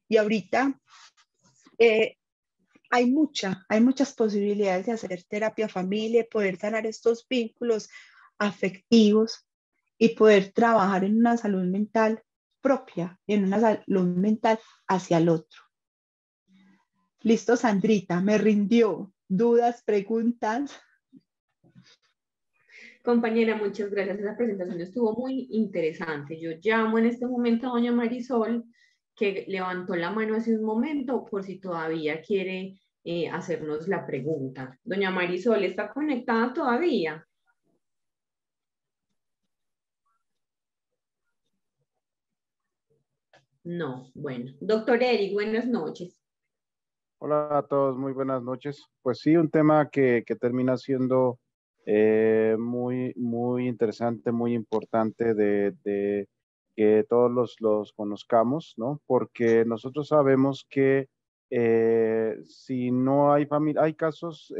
Speaker 2: Y ahorita eh, hay muchas posibilidades de hacer terapia familia, poder sanar estos vínculos afectivos y poder trabajar en una salud mental propia y en una salud mental hacia el otro. Listo, Sandrita, me rindió. ¿Dudas, preguntas?
Speaker 1: Compañera, muchas gracias. Esa presentación estuvo muy interesante. Yo llamo en este momento a doña Marisol, que levantó la mano hace un momento, por si todavía quiere hacernos la pregunta. Doña Marisol, ¿está conectada todavía? No, bueno. Doctor Eric, buenas noches.
Speaker 3: Hola a todos, muy buenas noches. Pues sí, un tema que termina siendo muy interesante, muy importante de que todos los conozcamos, ¿no? Porque nosotros sabemos que Si no hay familia, hay casos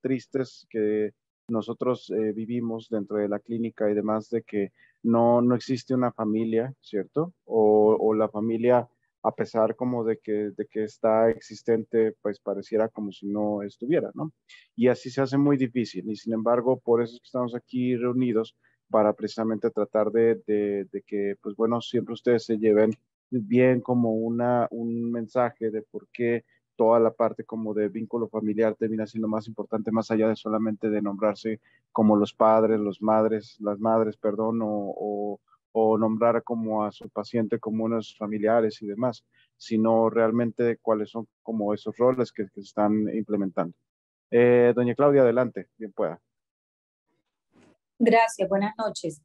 Speaker 3: tristes que nosotros vivimos dentro de la clínica y demás de que no existe una familia, ¿cierto? O la familia, a pesar como de que está existente, pues pareciera como si no estuviera, ¿no? Y así se hace muy difícil. Y sin embargo, por eso es que estamos aquí reunidos para precisamente tratar de que, pues bueno, siempre ustedes se lleven bien como un mensaje de por qué toda la parte como de vínculo familiar termina siendo más importante, más allá de solamente de nombrarse como los padres, las madres, perdón, o nombrar como a su paciente como uno de sus familiares y demás, sino realmente de cuáles son como esos roles que se están implementando. Doña Claudia, adelante, bien pueda.
Speaker 4: Gracias, buenas noches.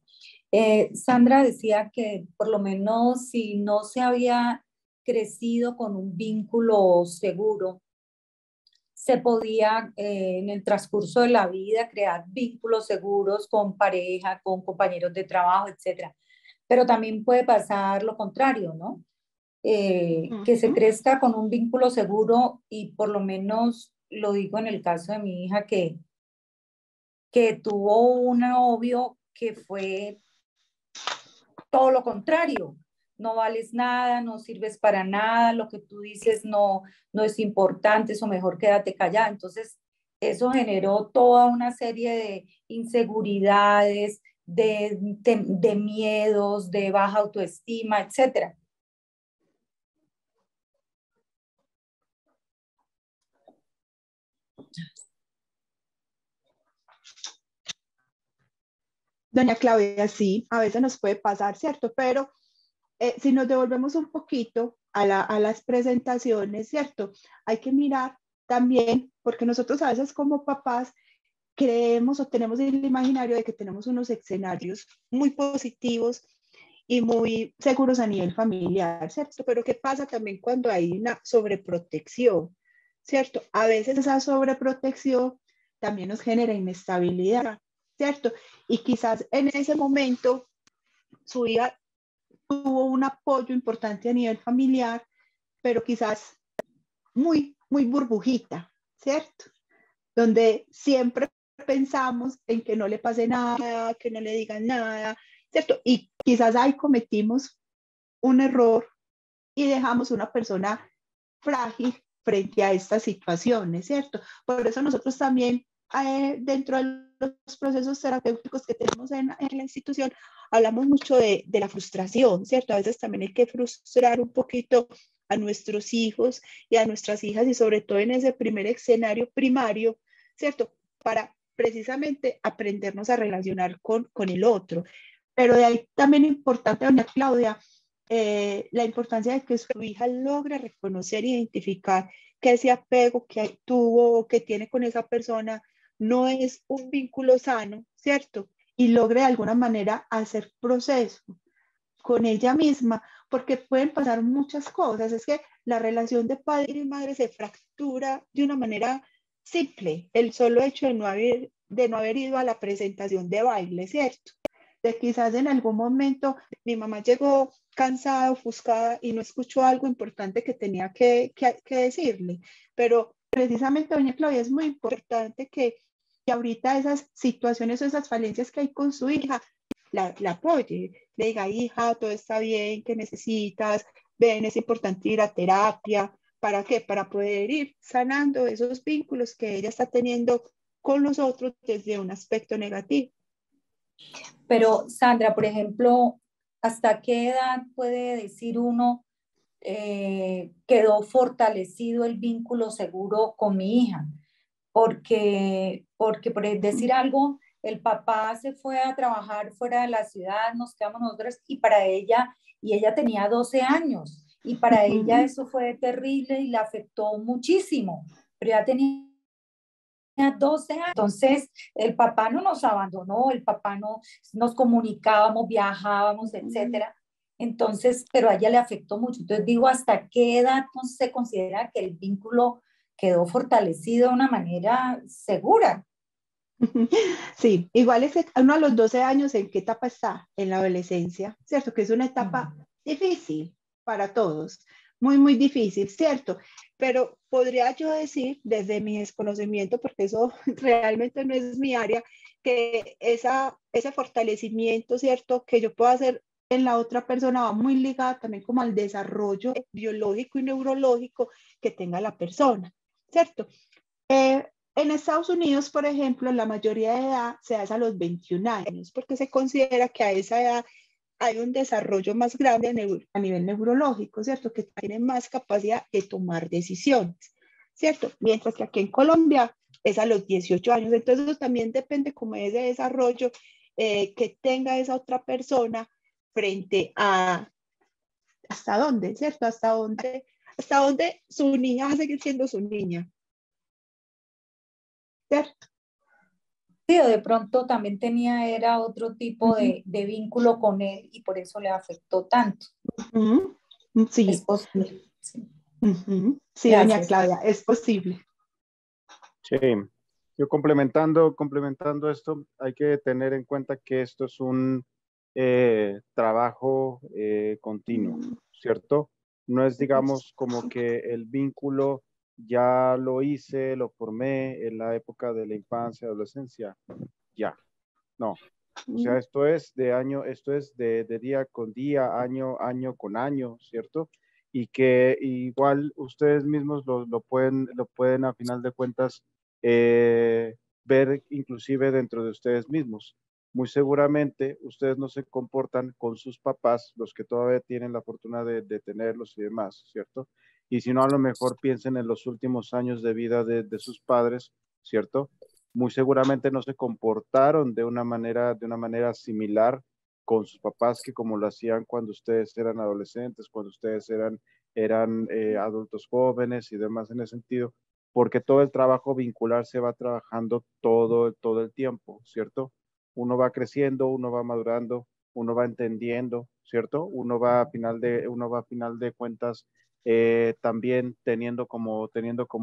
Speaker 4: Sandra decía que por lo menos si no se había crecido con un vínculo seguro, se podía en el transcurso de la vida crear vínculos seguros con pareja, con compañeros de trabajo, etcétera. Pero también puede pasar lo contrario, ¿no? Que se crezca con un vínculo seguro y por lo menos lo digo en el caso de mi hija que tuvo un novio que fue todo lo contrario. No vales nada, no sirves para nada, lo que tú dices no es importante, eso mejor quédate callada. Entonces, eso generó toda una serie de inseguridades, de miedos, de baja autoestima, etcétera.
Speaker 2: Doña Claudia, sí, a veces nos puede pasar, ¿cierto? Pero si nos devolvemos un poquito a las presentaciones, ¿cierto? Hay que mirar también, porque nosotros a veces como papás creemos o tenemos el imaginario de que tenemos unos escenarios muy positivos y muy seguros a nivel familiar, ¿cierto? Pero ¿qué pasa también cuando hay una sobreprotección, ¿cierto? A veces esa sobreprotección también nos genera inestabilidad, ¿cierto? Y quizás en ese momento su hija tuvo un apoyo importante a nivel familiar, pero quizás muy burbujita, ¿cierto? Donde siempre pensamos en que no le pase nada, que no le digan nada, ¿cierto? Y quizás ahí cometimos un error y dejamos una persona frágil frente a estas situaciones, ¿cierto? Por eso nosotros también dentro de los procesos terapéuticos que tenemos en la institución, hablamos mucho de la frustración, ¿cierto? A veces también hay que frustrar un poquito a nuestros hijos y a nuestras hijas y sobre todo en ese primer escenario primario, ¿cierto? Para precisamente aprendernos a relacionar con el otro. Pero de ahí también es importante, doña Claudia, la importancia de que su hija logre reconocer e identificar que ese apego que tuvo o que tiene con esa persona no es un vínculo sano, ¿cierto? Y logre de alguna manera hacer proceso con ella misma, porque pueden pasar muchas cosas. Es que la relación de padre y madre se fractura de una manera simple, el solo hecho de no haber ido a la presentación de baile, ¿cierto? De quizás en algún momento mi mamá llegó cansada, ofuscada y no escuchó algo importante que tenía que decirle. Pero precisamente, doña Claudia, es muy importante que ahorita esas situaciones o esas falencias que hay con su hija la apoye, le diga, hija, todo está bien, ¿qué necesitas? Ven, es importante ir a terapia. ¿Para qué? Para poder ir sanando esos vínculos que ella está teniendo con los otros desde un aspecto negativo.
Speaker 4: Pero Sandra, por ejemplo, ¿hasta qué edad puede decir uno quedó fortalecido el vínculo seguro con mi hija? Porque por decir algo, el papá se fue a trabajar fuera de la ciudad, nos quedamos nosotros y para ella, y ella tenía 12 años, y para ella eso fue terrible y la afectó muchísimo, pero ya tenía 12 años. Entonces, el papá no nos abandonó, el papá no nos comunicábamos, viajábamos, etcétera. Entonces, pero a ella le afectó mucho. Entonces, digo, ¿hasta qué edad se considera que el vínculo quedó fortalecido de una manera segura?
Speaker 2: Sí, igual es que uno a los 12 años, ¿en qué etapa está? En la adolescencia, ¿cierto? Que es una etapa difícil para todos, muy, muy difícil, ¿cierto? Pero podría yo decir, desde mi desconocimiento, porque eso realmente no es mi área, que ese fortalecimiento, ¿cierto? Que yo puedo hacer en la otra persona va muy ligada también como al desarrollo biológico y neurológico que tenga la persona, ¿cierto? En Estados Unidos, por ejemplo, la mayoría de edad se hace a los 21 años, porque se considera que a esa edad hay un desarrollo más grande a nivel neurológico, ¿cierto? Que tiene más capacidad de tomar decisiones, ¿cierto? Mientras que aquí en Colombia es a los 18 años. Entonces, eso también depende como de ese desarrollo que tenga esa otra persona frente a hasta dónde, ¿cierto? Hasta dónde su niña va a seguir siendo su niña, ¿cierto?
Speaker 4: Sí, o de pronto también era otro tipo de vínculo con él y por eso le afectó tanto.
Speaker 2: Sí.
Speaker 4: Es posible. Sí,
Speaker 2: Sí, doña Claudia, es posible.
Speaker 3: Sí, yo complementando esto, hay que tener en cuenta que esto es un trabajo continuo, ¿cierto? No es, digamos, como que el vínculo ya lo hice, lo formé en la época de la infancia, adolescencia, ya, no. O sea, esto es de día con día, año con año, ¿cierto? Y que igual ustedes mismos lo pueden a final de cuentas ver inclusive dentro de ustedes mismos. Muy seguramente ustedes no se comportan con sus papás, los que todavía tienen la fortuna de tenerlos y demás, ¿cierto? Y si no, a lo mejor piensen en los últimos años de vida de sus padres, ¿cierto? Muy seguramente no se comportaron de una manera similar con sus papás que como lo hacían cuando ustedes eran adolescentes, cuando ustedes eran adultos jóvenes y demás en ese sentido, porque todo el trabajo vincular se va trabajando todo el tiempo, ¿cierto? Uno va creciendo, uno va madurando, uno va entendiendo, ¿cierto? Uno va a final de cuentas también teniendo como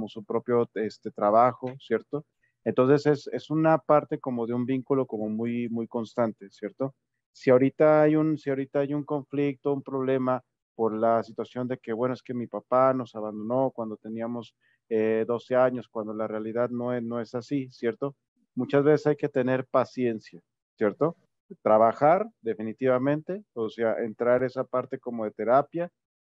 Speaker 3: su propio trabajo, ¿cierto? Entonces es una parte como de un vínculo como muy, muy constante, ¿cierto? Si ahorita hay un conflicto, un problema por la situación de que, bueno, es que mi papá nos abandonó cuando teníamos 12 años, cuando la realidad no es así, ¿cierto? Muchas veces hay que tener paciencia, ¿cierto? Trabajar definitivamente, o sea, entrar esa parte como de terapia,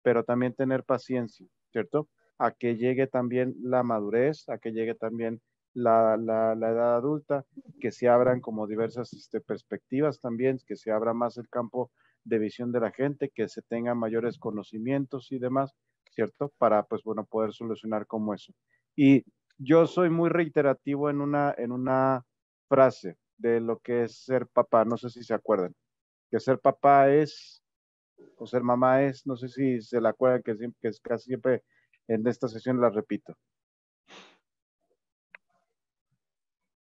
Speaker 3: pero también tener paciencia, ¿cierto? A que llegue también la madurez, a que llegue también la edad adulta, que se abran como diversas perspectivas también, que se abra más el campo de visión de la gente, que se tengan mayores conocimientos y demás, ¿cierto? Para, pues bueno, poder solucionar como eso. Y yo soy muy reiterativo en una frase de lo que es ser papá, no sé si se acuerdan, que ser papá es, o ser mamá es, no sé si se la acuerdan, que es casi siempre en esta sesión la repito.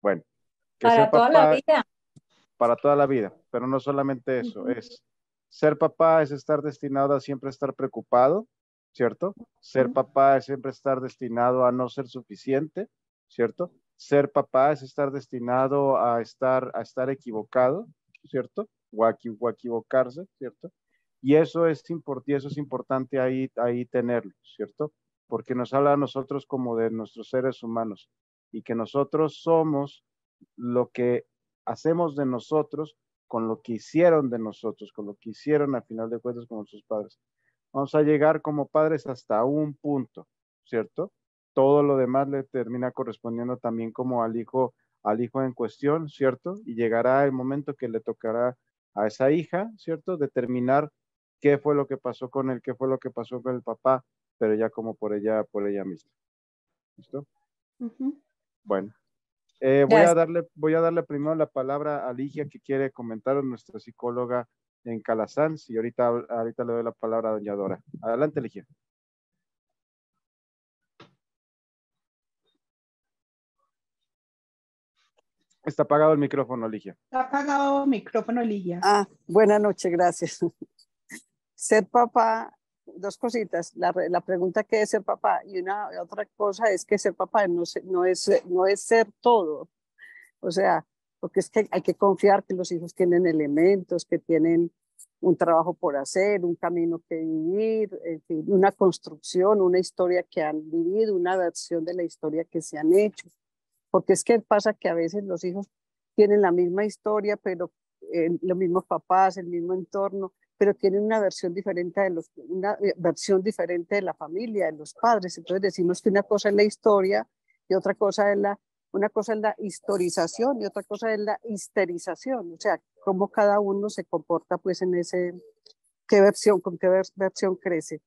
Speaker 3: Bueno, que ser
Speaker 4: Para toda la
Speaker 3: papá
Speaker 4: vida.
Speaker 3: para toda la vida, pero no solamente eso, es ser papá es estar destinado a siempre estar preocupado, ¿cierto? Ser papá es siempre estar destinado a no ser suficiente, ¿cierto? Ser papá es estar destinado a estar equivocado, ¿cierto? O a equivocarse, ¿cierto? Y eso es importante ahí tenerlo, ¿cierto? Porque nos habla a nosotros como de nuestros seres humanos y que nosotros somos lo que hacemos de nosotros con lo que hicieron de nosotros, con lo que hicieron a final de cuentas con nuestros padres. Vamos a llegar como padres hasta un punto, ¿cierto? Todo lo demás le termina correspondiendo también como al hijo en cuestión, ¿cierto? Y llegará el momento que le tocará a esa hija, ¿cierto? Determinar qué fue lo que pasó con él, qué fue lo que pasó con el papá, pero ya como por ella misma. ¿Listo? Bueno. Voy a darle primero la palabra a Ligia que quiere comentar a nuestra psicóloga en Calasanz y ahorita le doy la palabra a doña Dora. Adelante, Ligia. Está apagado el micrófono, Ligia.
Speaker 2: Está apagado el micrófono, Ligia.
Speaker 5: Buenas noches, gracias. Ser papá, dos cositas. La pregunta que es ser papá y otra cosa es que ser papá no es ser todo. O sea, porque es que hay que confiar que los hijos tienen elementos, que tienen un trabajo por hacer, un camino que vivir, en fin, una construcción, una historia que han vivido, una versión de la historia que se han hecho. Porque es que pasa que a veces los hijos tienen la misma historia, pero los mismos papás, el mismo entorno, pero tienen una versión diferente una versión diferente de la familia, de los padres. Entonces decimos que una cosa es la historia y otra cosa es una cosa es la historización y otra cosa es la histerización. O sea, cómo cada uno se comporta pues en con qué versión crece.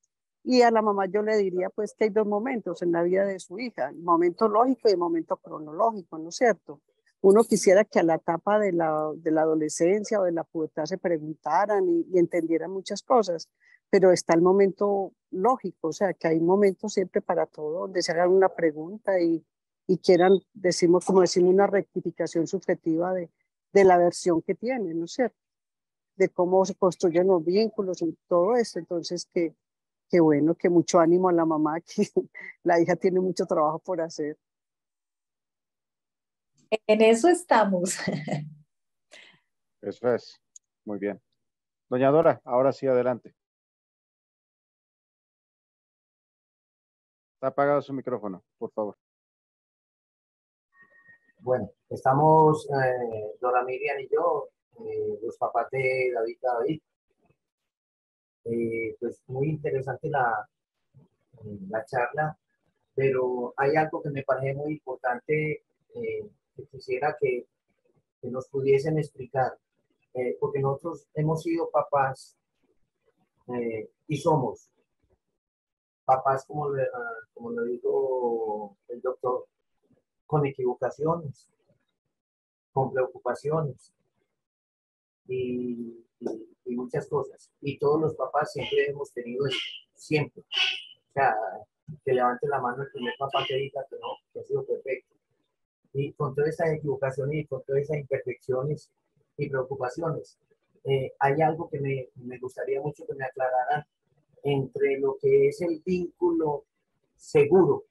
Speaker 5: Y a la mamá yo le diría pues que hay dos momentos en la vida de su hija, el momento lógico y el momento cronológico, ¿no es cierto? Uno quisiera que a la etapa de la adolescencia o de la pubertad se preguntaran y entendieran muchas cosas, pero está el momento lógico, o sea, que hay momentos siempre para todo, donde se hagan una pregunta y quieran, como decimos, una rectificación subjetiva de la versión que tienen, ¿no es cierto? De cómo se construyen los vínculos y todo eso. Entonces, que bueno, que mucho ánimo a la mamá, que la hija tiene mucho trabajo por hacer.
Speaker 4: En eso estamos.
Speaker 3: Eso es. Muy bien. Doña Dora, ahora sí, adelante. Está apagado su micrófono, por favor.
Speaker 6: Bueno, estamos Dora Miriam y yo, los papás de David. Pues muy interesante la charla, pero hay algo que me parece muy importante que quisiera que nos pudiesen explicar, porque nosotros hemos sido papás y somos papás, como lo dijo el doctor, con equivocaciones, con preocupaciones y muchas cosas. Y todos los papás siempre hemos tenido eso, siempre. O sea, que levante la mano el primer papá que diga que no, que ha sido perfecto. Y con todas esas equivocaciones y con todas esas imperfecciones y preocupaciones, hay algo que me gustaría mucho que me aclararan entre lo que es el vínculo seguro,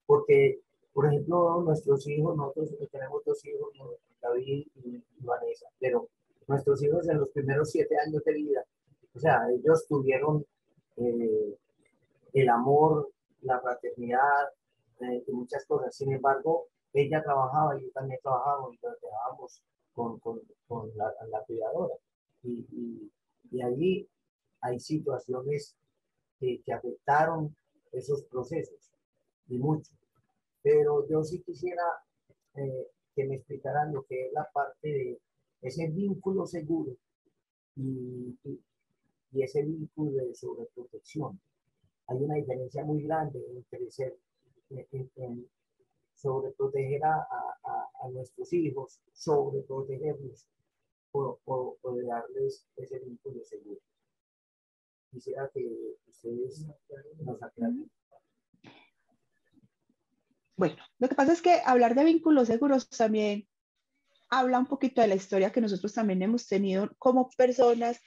Speaker 6: porque, por ejemplo, nosotros tenemos dos hijos, David y Vanessa, pero nuestros hijos en los primeros 7 años de vida, o sea, ellos tuvieron el amor, la fraternidad y muchas cosas. Sin embargo, ella trabajaba y yo también trabajaba y nos dejábamos con la cuidadora. Y allí hay situaciones que afectaron esos procesos y mucho. Pero yo sí quisiera que me explicaran lo que es la parte de ese vínculo seguro y ese vínculo de sobreprotección. Hay una diferencia muy grande entre en sobreproteger a nuestros hijos, sobreprotegerlos o de darles ese vínculo seguro. Quisiera que ustedes nos aclaren.
Speaker 2: Bueno, lo que pasa es que hablar de vínculos seguros también habla un poquito de la historia que nosotros también hemos tenido como personas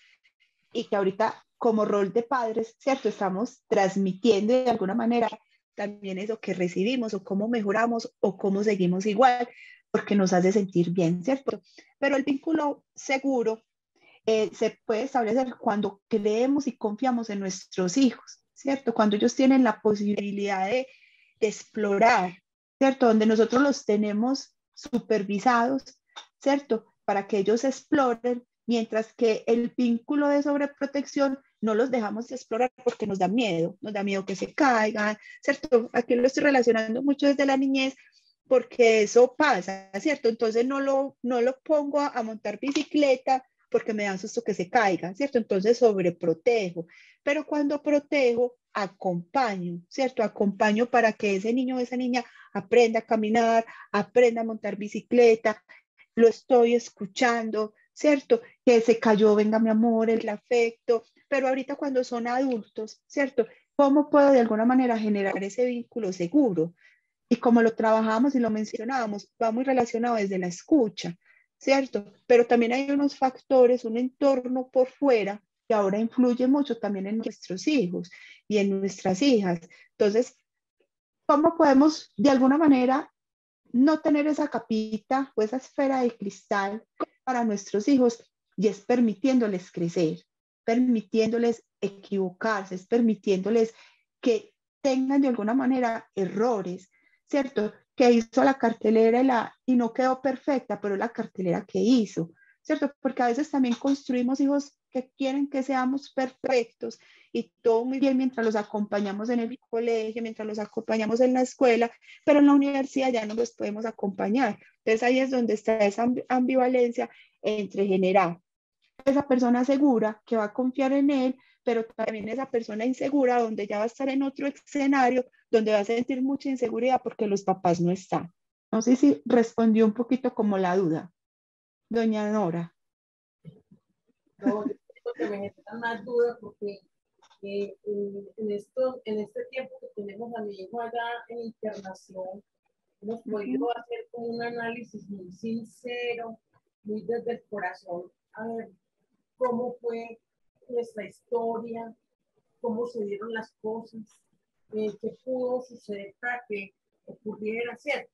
Speaker 2: y que ahorita como rol de padres, ¿cierto? Estamos transmitiendo de alguna manera también eso que recibimos o cómo mejoramos o cómo seguimos igual, porque nos hace sentir bien, ¿cierto? Pero el vínculo seguro se puede establecer cuando creemos y confiamos en nuestros hijos, ¿cierto? Cuando ellos tienen la posibilidad de explorar, ¿cierto? Donde nosotros los tenemos supervisados, ¿cierto? Para que ellos exploren, mientras que el vínculo de sobreprotección no los dejamos explorar porque nos da miedo que se caigan, ¿cierto? Aquí lo estoy relacionando mucho desde la niñez, porque eso pasa, ¿cierto? Entonces no lo pongo a montar bicicleta porque me da susto que se caiga, ¿cierto? Entonces sobreprotejo, pero cuando protejo, acompaño, ¿cierto? Acompaño para que ese niño o esa niña aprenda a caminar, aprenda a montar bicicleta, lo estoy escuchando, ¿cierto? Que se cayó, venga mi amor, el afecto, pero ahorita cuando son adultos, ¿cierto? ¿Cómo puedo de alguna manera generar ese vínculo seguro? Y como lo trabajamos y lo mencionábamos, va muy relacionado desde la escucha, ¿cierto? Pero también hay unos factores, un entorno por fuera que ahora influye mucho también en nuestros hijos y en nuestras hijas. Entonces, ¿cómo podemos de alguna manera no tener esa capita o esa esfera de cristal para nuestros hijos? Y es permitiéndoles crecer, permitiéndoles equivocarse, es permitiéndoles que tengan de alguna manera errores, ¿cierto? Que hizo la cartelera y no quedó perfecta, pero la cartelera que hizo, ¿cierto? Porque a veces también construimos hijos que quieren que seamos perfectos y todo muy bien mientras los acompañamos en el colegio, mientras los acompañamos en la escuela, pero en la universidad ya no los podemos acompañar. Entonces ahí es donde está esa ambivalencia entre generar esa persona segura que va a confiar en él, pero también esa persona insegura donde ya va a estar en otro escenario, donde va a sentir mucha inseguridad porque los papás no están. No sé si respondió un poquito como la duda, doña Nora.
Speaker 7: No, yo creo que me generan más dudas porque en este tiempo que tenemos a mi hijo allá en internación, hemos podido hacer un análisis muy sincero, muy desde el corazón, a ver cómo fue nuestra historia, cómo se dieron las cosas, qué pudo suceder para que ocurriera, ¿cierto?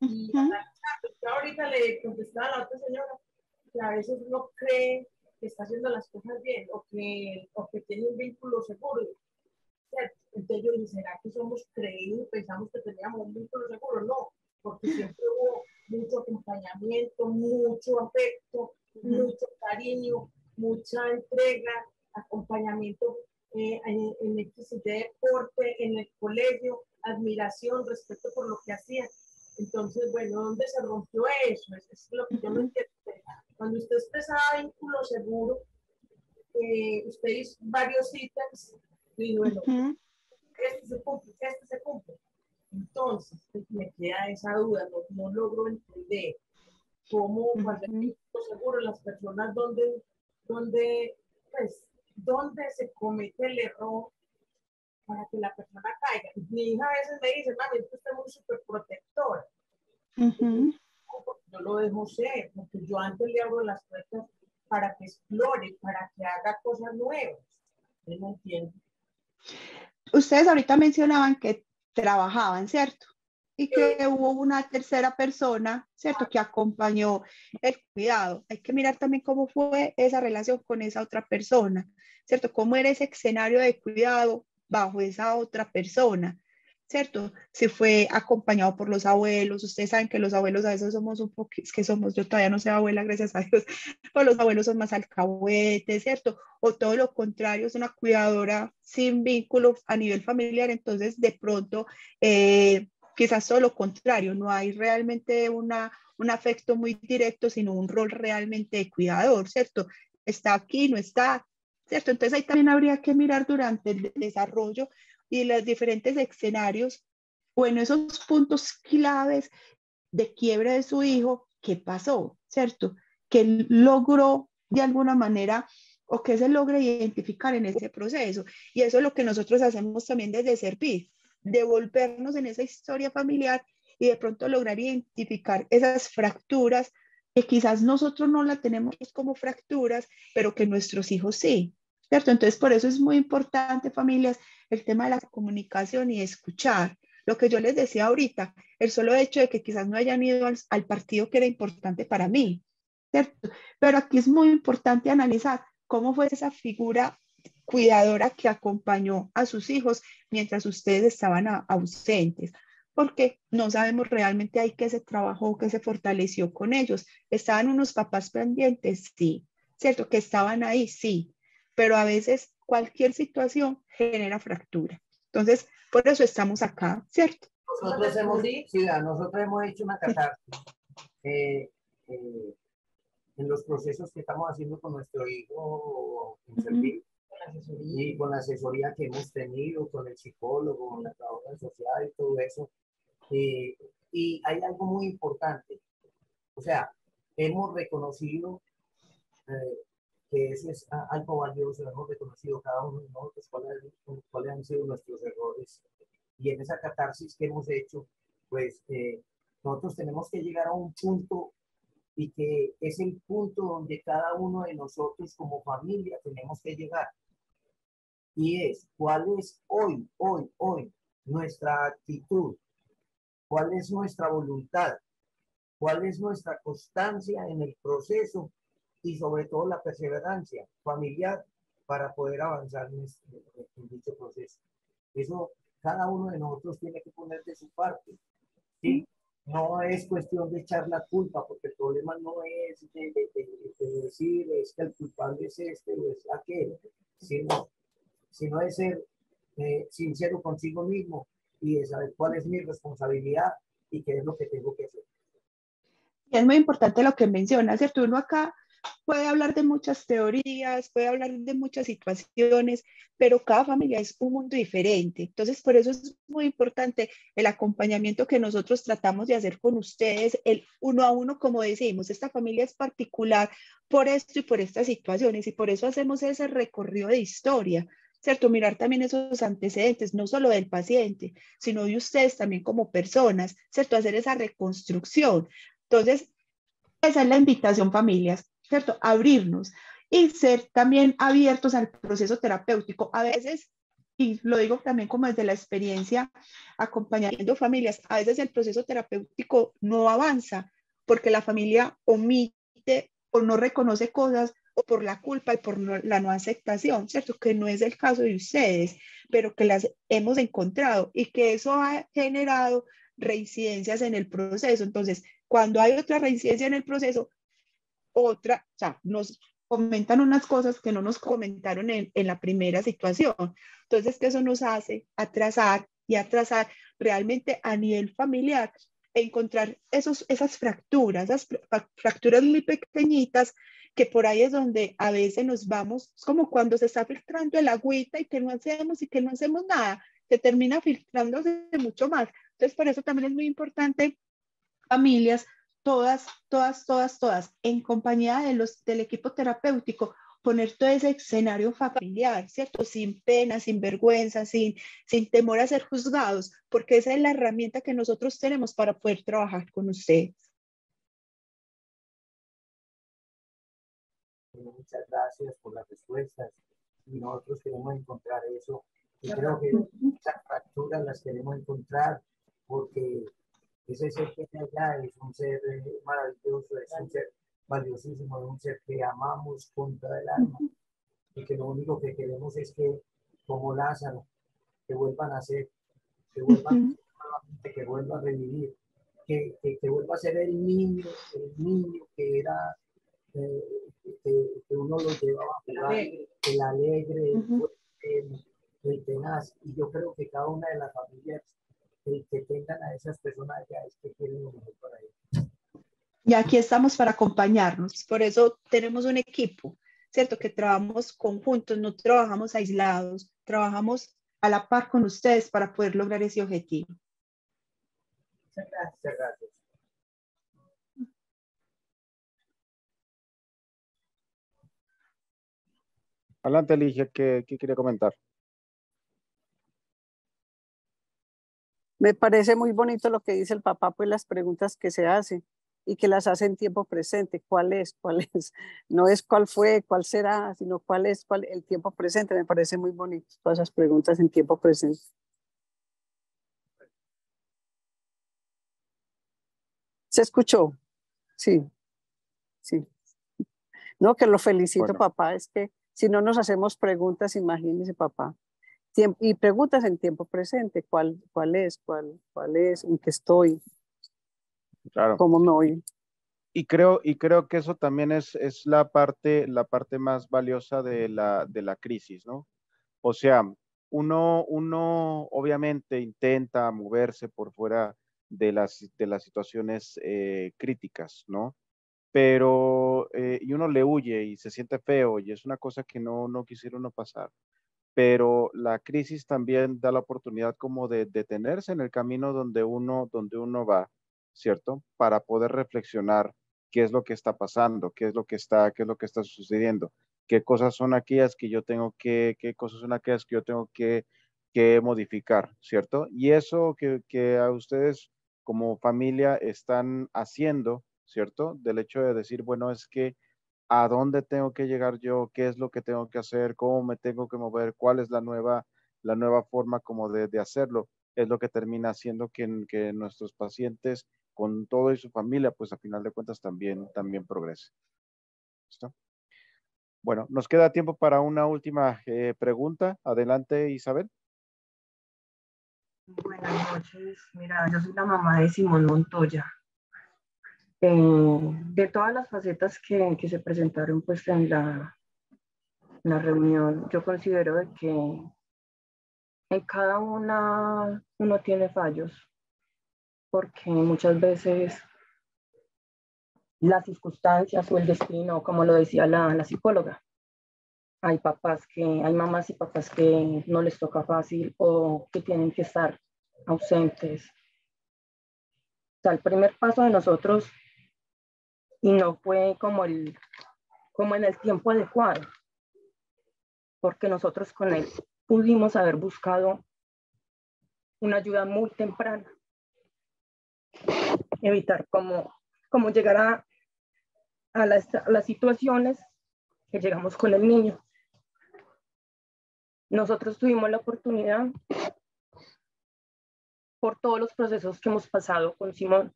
Speaker 7: Y yo ahorita le contestaba a la otra señora que a veces no cree que está haciendo las cosas bien o que tiene un vínculo seguro, ¿cierto? Entonces yo dije, ¿será que somos creídos y pensamos que teníamos un vínculo seguro? No, porque siempre hubo mucho acompañamiento, mucho afecto, mucho cariño, mucha entrega, acompañamiento en el deporte, en el colegio, admiración, respeto por lo que hacían. Entonces, bueno, ¿dónde se rompió eso? Es lo que yo no entiendo. Cuando usted expresaba vínculo seguro, usted hizo varios ítems y bueno, este se cumple, este se cumple. Entonces, me queda esa duda, no logro entender cómo cuando hay vínculo seguro, las personas donde se comete el error para que la persona caiga. Mi hija a veces me dice, mami, usted es muy súper protectora. Yo lo dejo ser, porque yo antes le abro las puertas para que explore, para que haga cosas nuevas. Yo no entiendo.
Speaker 2: Ustedes ahorita mencionaban que trabajaban, ¿cierto? Y que hubo una tercera persona, ¿cierto? Que acompañó el cuidado. Hay que mirar también cómo fue esa relación con esa otra persona, ¿cierto? Cómo era ese escenario de cuidado bajo esa otra persona, ¿cierto? Si fue acompañado por los abuelos. Ustedes saben que los abuelos a veces somos un poquito, es que somos, yo todavía no soy abuela, gracias a Dios, pero los abuelos son más alcahuetes, ¿cierto? O todo lo contrario, es una cuidadora sin vínculo a nivel familiar, entonces de pronto quizás todo lo contrario, no hay realmente un afecto muy directo, sino un rol realmente de cuidador, ¿cierto? Está aquí, no está, ¿cierto? Entonces ahí también habría que mirar durante el desarrollo y los diferentes escenarios, o en esos puntos claves de quiebre de su hijo, ¿qué pasó? ¿Cierto? Que logró de alguna manera o que se logra identificar en ese proceso. Y eso es lo que nosotros hacemos también desde Servir, devolvernos en esa historia familiar y de pronto lograr identificar esas fracturas que quizás nosotros no la tenemos como fracturas, pero que nuestros hijos sí, ¿cierto? Entonces, por eso es muy importante, familias, el tema de la comunicación y escuchar. Lo que yo les decía ahorita, el solo hecho de que quizás no hayan ido al partido que era importante para mí, ¿cierto? Pero aquí es muy importante analizar cómo fue esa figura cuidadora que acompañó a sus hijos mientras ustedes estaban ausentes, porque no sabemos realmente ahí qué se trabajó, qué se fortaleció con ellos. ¿Estaban unos papás pendientes? Sí. ¿Cierto? ¿Que estaban ahí? Sí. Pero a veces cualquier situación genera fractura. Entonces, por eso estamos acá, ¿cierto?
Speaker 6: Nosotros hemos hecho una catarsis en los procesos que estamos haciendo con nuestro hijo en Servir. Y con la asesoría que hemos tenido con el psicólogo, con la trabajadora social y todo eso. Y hay algo muy importante. O sea, hemos reconocido que eso es algo valioso, hemos reconocido cada uno de nosotros cuáles han sido nuestros errores. Y en esa catarsis que hemos hecho, pues nosotros tenemos que llegar a un punto y que es el punto donde cada uno de nosotros como familia tenemos que llegar. Y es, ¿cuál es hoy nuestra actitud? ¿Cuál es nuestra voluntad? ¿Cuál es nuestra constancia en el proceso? Y sobre todo la perseverancia familiar para poder avanzar en dicho proceso. Eso cada uno de nosotros tiene que poner de su parte, ¿sí? No es cuestión de echar la culpa, porque el problema no es de decir es que el culpable es este o es aquel, sino de ser sincero consigo mismo y de saber cuál es mi responsabilidad y qué es lo que tengo que hacer.
Speaker 2: Y es muy importante lo que menciona, ¿cierto? Uno acá puede hablar de muchas teorías, puede hablar de muchas situaciones, pero cada familia es un mundo diferente. Entonces, por eso es muy importante el acompañamiento que nosotros tratamos de hacer con ustedes, el uno a uno, como decimos, esta familia es particular por esto y por estas situaciones, y por eso hacemos ese recorrido de historia. ¿Cierto? Mirar también esos antecedentes, no solo del paciente, sino de ustedes también como personas, ¿cierto? Hacer esa reconstrucción. Entonces, esa es la invitación, familias, ¿cierto? Abrirnos y ser también abiertos al proceso terapéutico. A veces, y lo digo también como desde la experiencia acompañando familias, a veces el proceso terapéutico no avanza porque la familia omite o no reconoce cosas o por la culpa y por la no aceptación, ¿cierto? Que no es el caso de ustedes, pero que las hemos encontrado y que eso ha generado reincidencias en el proceso. Entonces, cuando hay otra reincidencia en el proceso, otra, o sea, nos comentan unas cosas que no nos comentaron en la primera situación. Entonces, que eso nos hace atrasar y atrasar realmente a nivel familiar, encontrar esas fracturas, fracturas muy pequeñitas, que por ahí es donde a veces nos vamos, es como cuando se está filtrando el agüita y que no hacemos y que no hacemos nada, se termina filtrándose mucho más. Entonces, por eso también es muy importante, familias, todas, en compañía del equipo terapéutico, poner todo ese escenario familiar, ¿cierto? Sin pena, sin vergüenza, sin temor a ser juzgados, porque esa es la herramienta que nosotros tenemos para poder trabajar con ustedes.
Speaker 6: Muchas gracias por las respuestas y nosotros queremos encontrar eso. Y creo que esas fracturas las queremos encontrar porque ese ser que está allá es un ser maravilloso, es un ser valiosísimo, es un ser que amamos con toda el alma y que lo único que queremos es que, como Lázaro, que vuelvan a ser, que vuelvan, que vuelva a revivir, que vuelva a ser el niño que era, que uno lo llevaba a jugar, el alegre, el tenaz. Y yo creo que cada una de las familias que tengan a esas personas ya es que quieren lo mejor para ellos.
Speaker 2: Y aquí estamos para acompañarnos, por eso tenemos un equipo, ¿cierto? Que trabajamos conjuntos, no trabajamos aislados, trabajamos a la par con ustedes para poder lograr ese objetivo.
Speaker 6: Muchas gracias, gracias.
Speaker 3: Adelante, Ligia, ¿qué quería comentar?
Speaker 5: Me parece muy bonito lo que dice el papá, pues las preguntas que se hacen y que las hace en tiempo presente. ¿Cuál es? ¿Cuál es? No es cuál fue, cuál será, sino cuál es el tiempo presente. Me parece muy bonito todas esas preguntas en tiempo presente. ¿Se escuchó? Sí, sí. No, que lo felicito,
Speaker 3: Bueno,
Speaker 5: papá. Es que si no nos hacemos preguntas, imagínese, papá. Y preguntas en tiempo presente. ¿Cuál es? ¿Cuál es? ¿En qué estoy?
Speaker 3: claro.
Speaker 5: ¿Cómo me voy?
Speaker 3: Y creo que eso también es la parte más valiosa de la crisis, ¿no? O sea, uno obviamente intenta moverse por fuera de las situaciones críticas, ¿no? Pero, y uno le huye y se siente feo y es una cosa que no quisiera uno pasar. Pero la crisis también da la oportunidad como de detenerse en el camino donde uno va, ¿cierto? Para poder reflexionar qué es lo que está pasando, qué es lo que está sucediendo, qué cosas son aquellas que yo tengo qué cosas son aquellas que yo tengo que modificar, ¿cierto? Y eso que a ustedes como familia están haciendo, ¿cierto? Del hecho de decir, bueno, es que a dónde tengo que llegar yo, qué es lo que tengo que hacer, cómo me tengo que mover, cuál es la nueva forma como de hacerlo, es lo que termina haciendo que nuestros pacientes con todo y su familia, pues a final de cuentas también progrese. ¿Listo? Bueno, nos queda tiempo para una última pregunta. Adelante, Isabel.
Speaker 8: Buenas noches. Mira, yo soy la mamá de Simón Montoya. De todas las facetas que se presentaron pues en la reunión, yo considero de que en cada una uno tiene fallos, porque muchas veces las circunstancias o el destino, como lo decía la psicóloga, hay mamás y papás que no les toca fácil o que tienen que estar ausentes. O sea, el primer paso de nosotros, y no fue como en el tiempo adecuado, porque nosotros con él pudimos haber buscado una ayuda muy temprana, evitar cómo llegar a las situaciones que llegamos con el niño. Nosotros tuvimos la oportunidad, por todos los procesos que hemos pasado con Simón,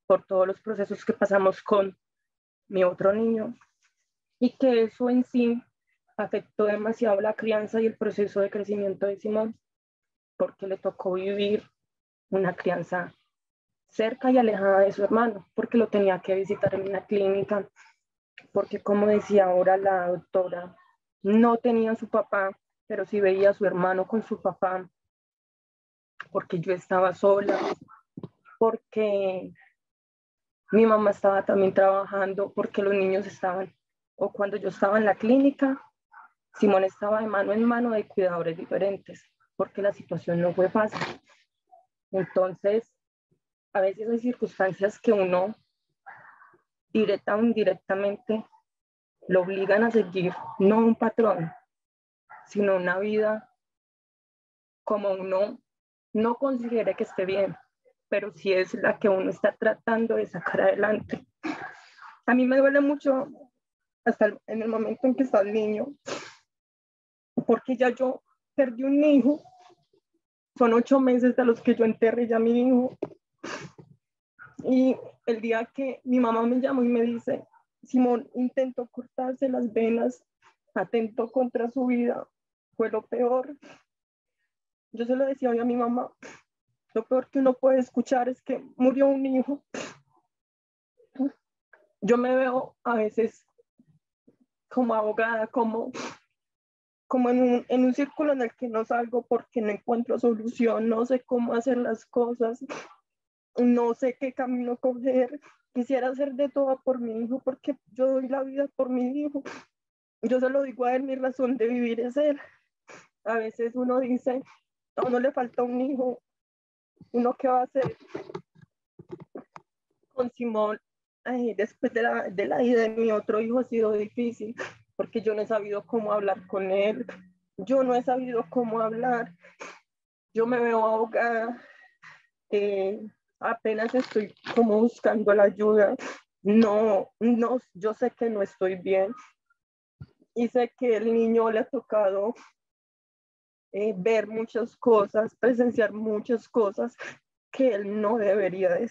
Speaker 8: por todos los procesos que pasamos con mi otro niño, y que eso en sí afectó demasiado la crianza y el proceso de crecimiento de Simón, porque le tocó vivir una crianza cerca y alejada de su hermano, porque lo tenía que visitar en una clínica, porque como decía ahora la doctora, no tenía a su papá, pero sí veía a su hermano con su papá, porque yo estaba sola, porque mi mamá estaba también trabajando, porque los niños estaban, o cuando yo estaba en la clínica, Simón estaba de mano en mano de cuidadores diferentes, porque la situación no fue fácil. Entonces, a veces hay circunstancias que uno, directa o indirectamente, lo obligan a seguir, no un patrón, sino una vida como uno no considere que esté bien, pero sí es la que uno está tratando de sacar adelante. A mí me duele mucho hasta en el momento en que está el niño, porque ya yo perdí un hijo, son 8 meses de los que yo enterré ya a mi hijo, y el día que mi mamá me llamó y me dice, Simón intentó cortarse las venas, atentó contra su vida, fue lo peor. Yo se lo decía hoy a mi mamá, lo peor que uno puede escuchar es que murió un hijo. Yo me veo a veces como abogada, como en un círculo en el que no salgo porque no encuentro solución, no sé cómo hacer las cosas, no sé qué camino coger. Quisiera hacer de todo por mi hijo, porque yo doy la vida por mi hijo. Yo se lo digo a él, mi razón de vivir es él. A veces uno dice, a uno le falta un hijo, ¿uno qué va a hacer? Con Simón, después de la ida de mi otro hijo ha sido difícil, porque yo no he sabido cómo hablar con él, yo no he sabido cómo hablar, yo me veo ahogada, apenas estoy como buscando la ayuda, no, yo sé que no estoy bien, y sé que el niño le ha tocado ver muchas cosas, presenciar muchas cosas que él no debería de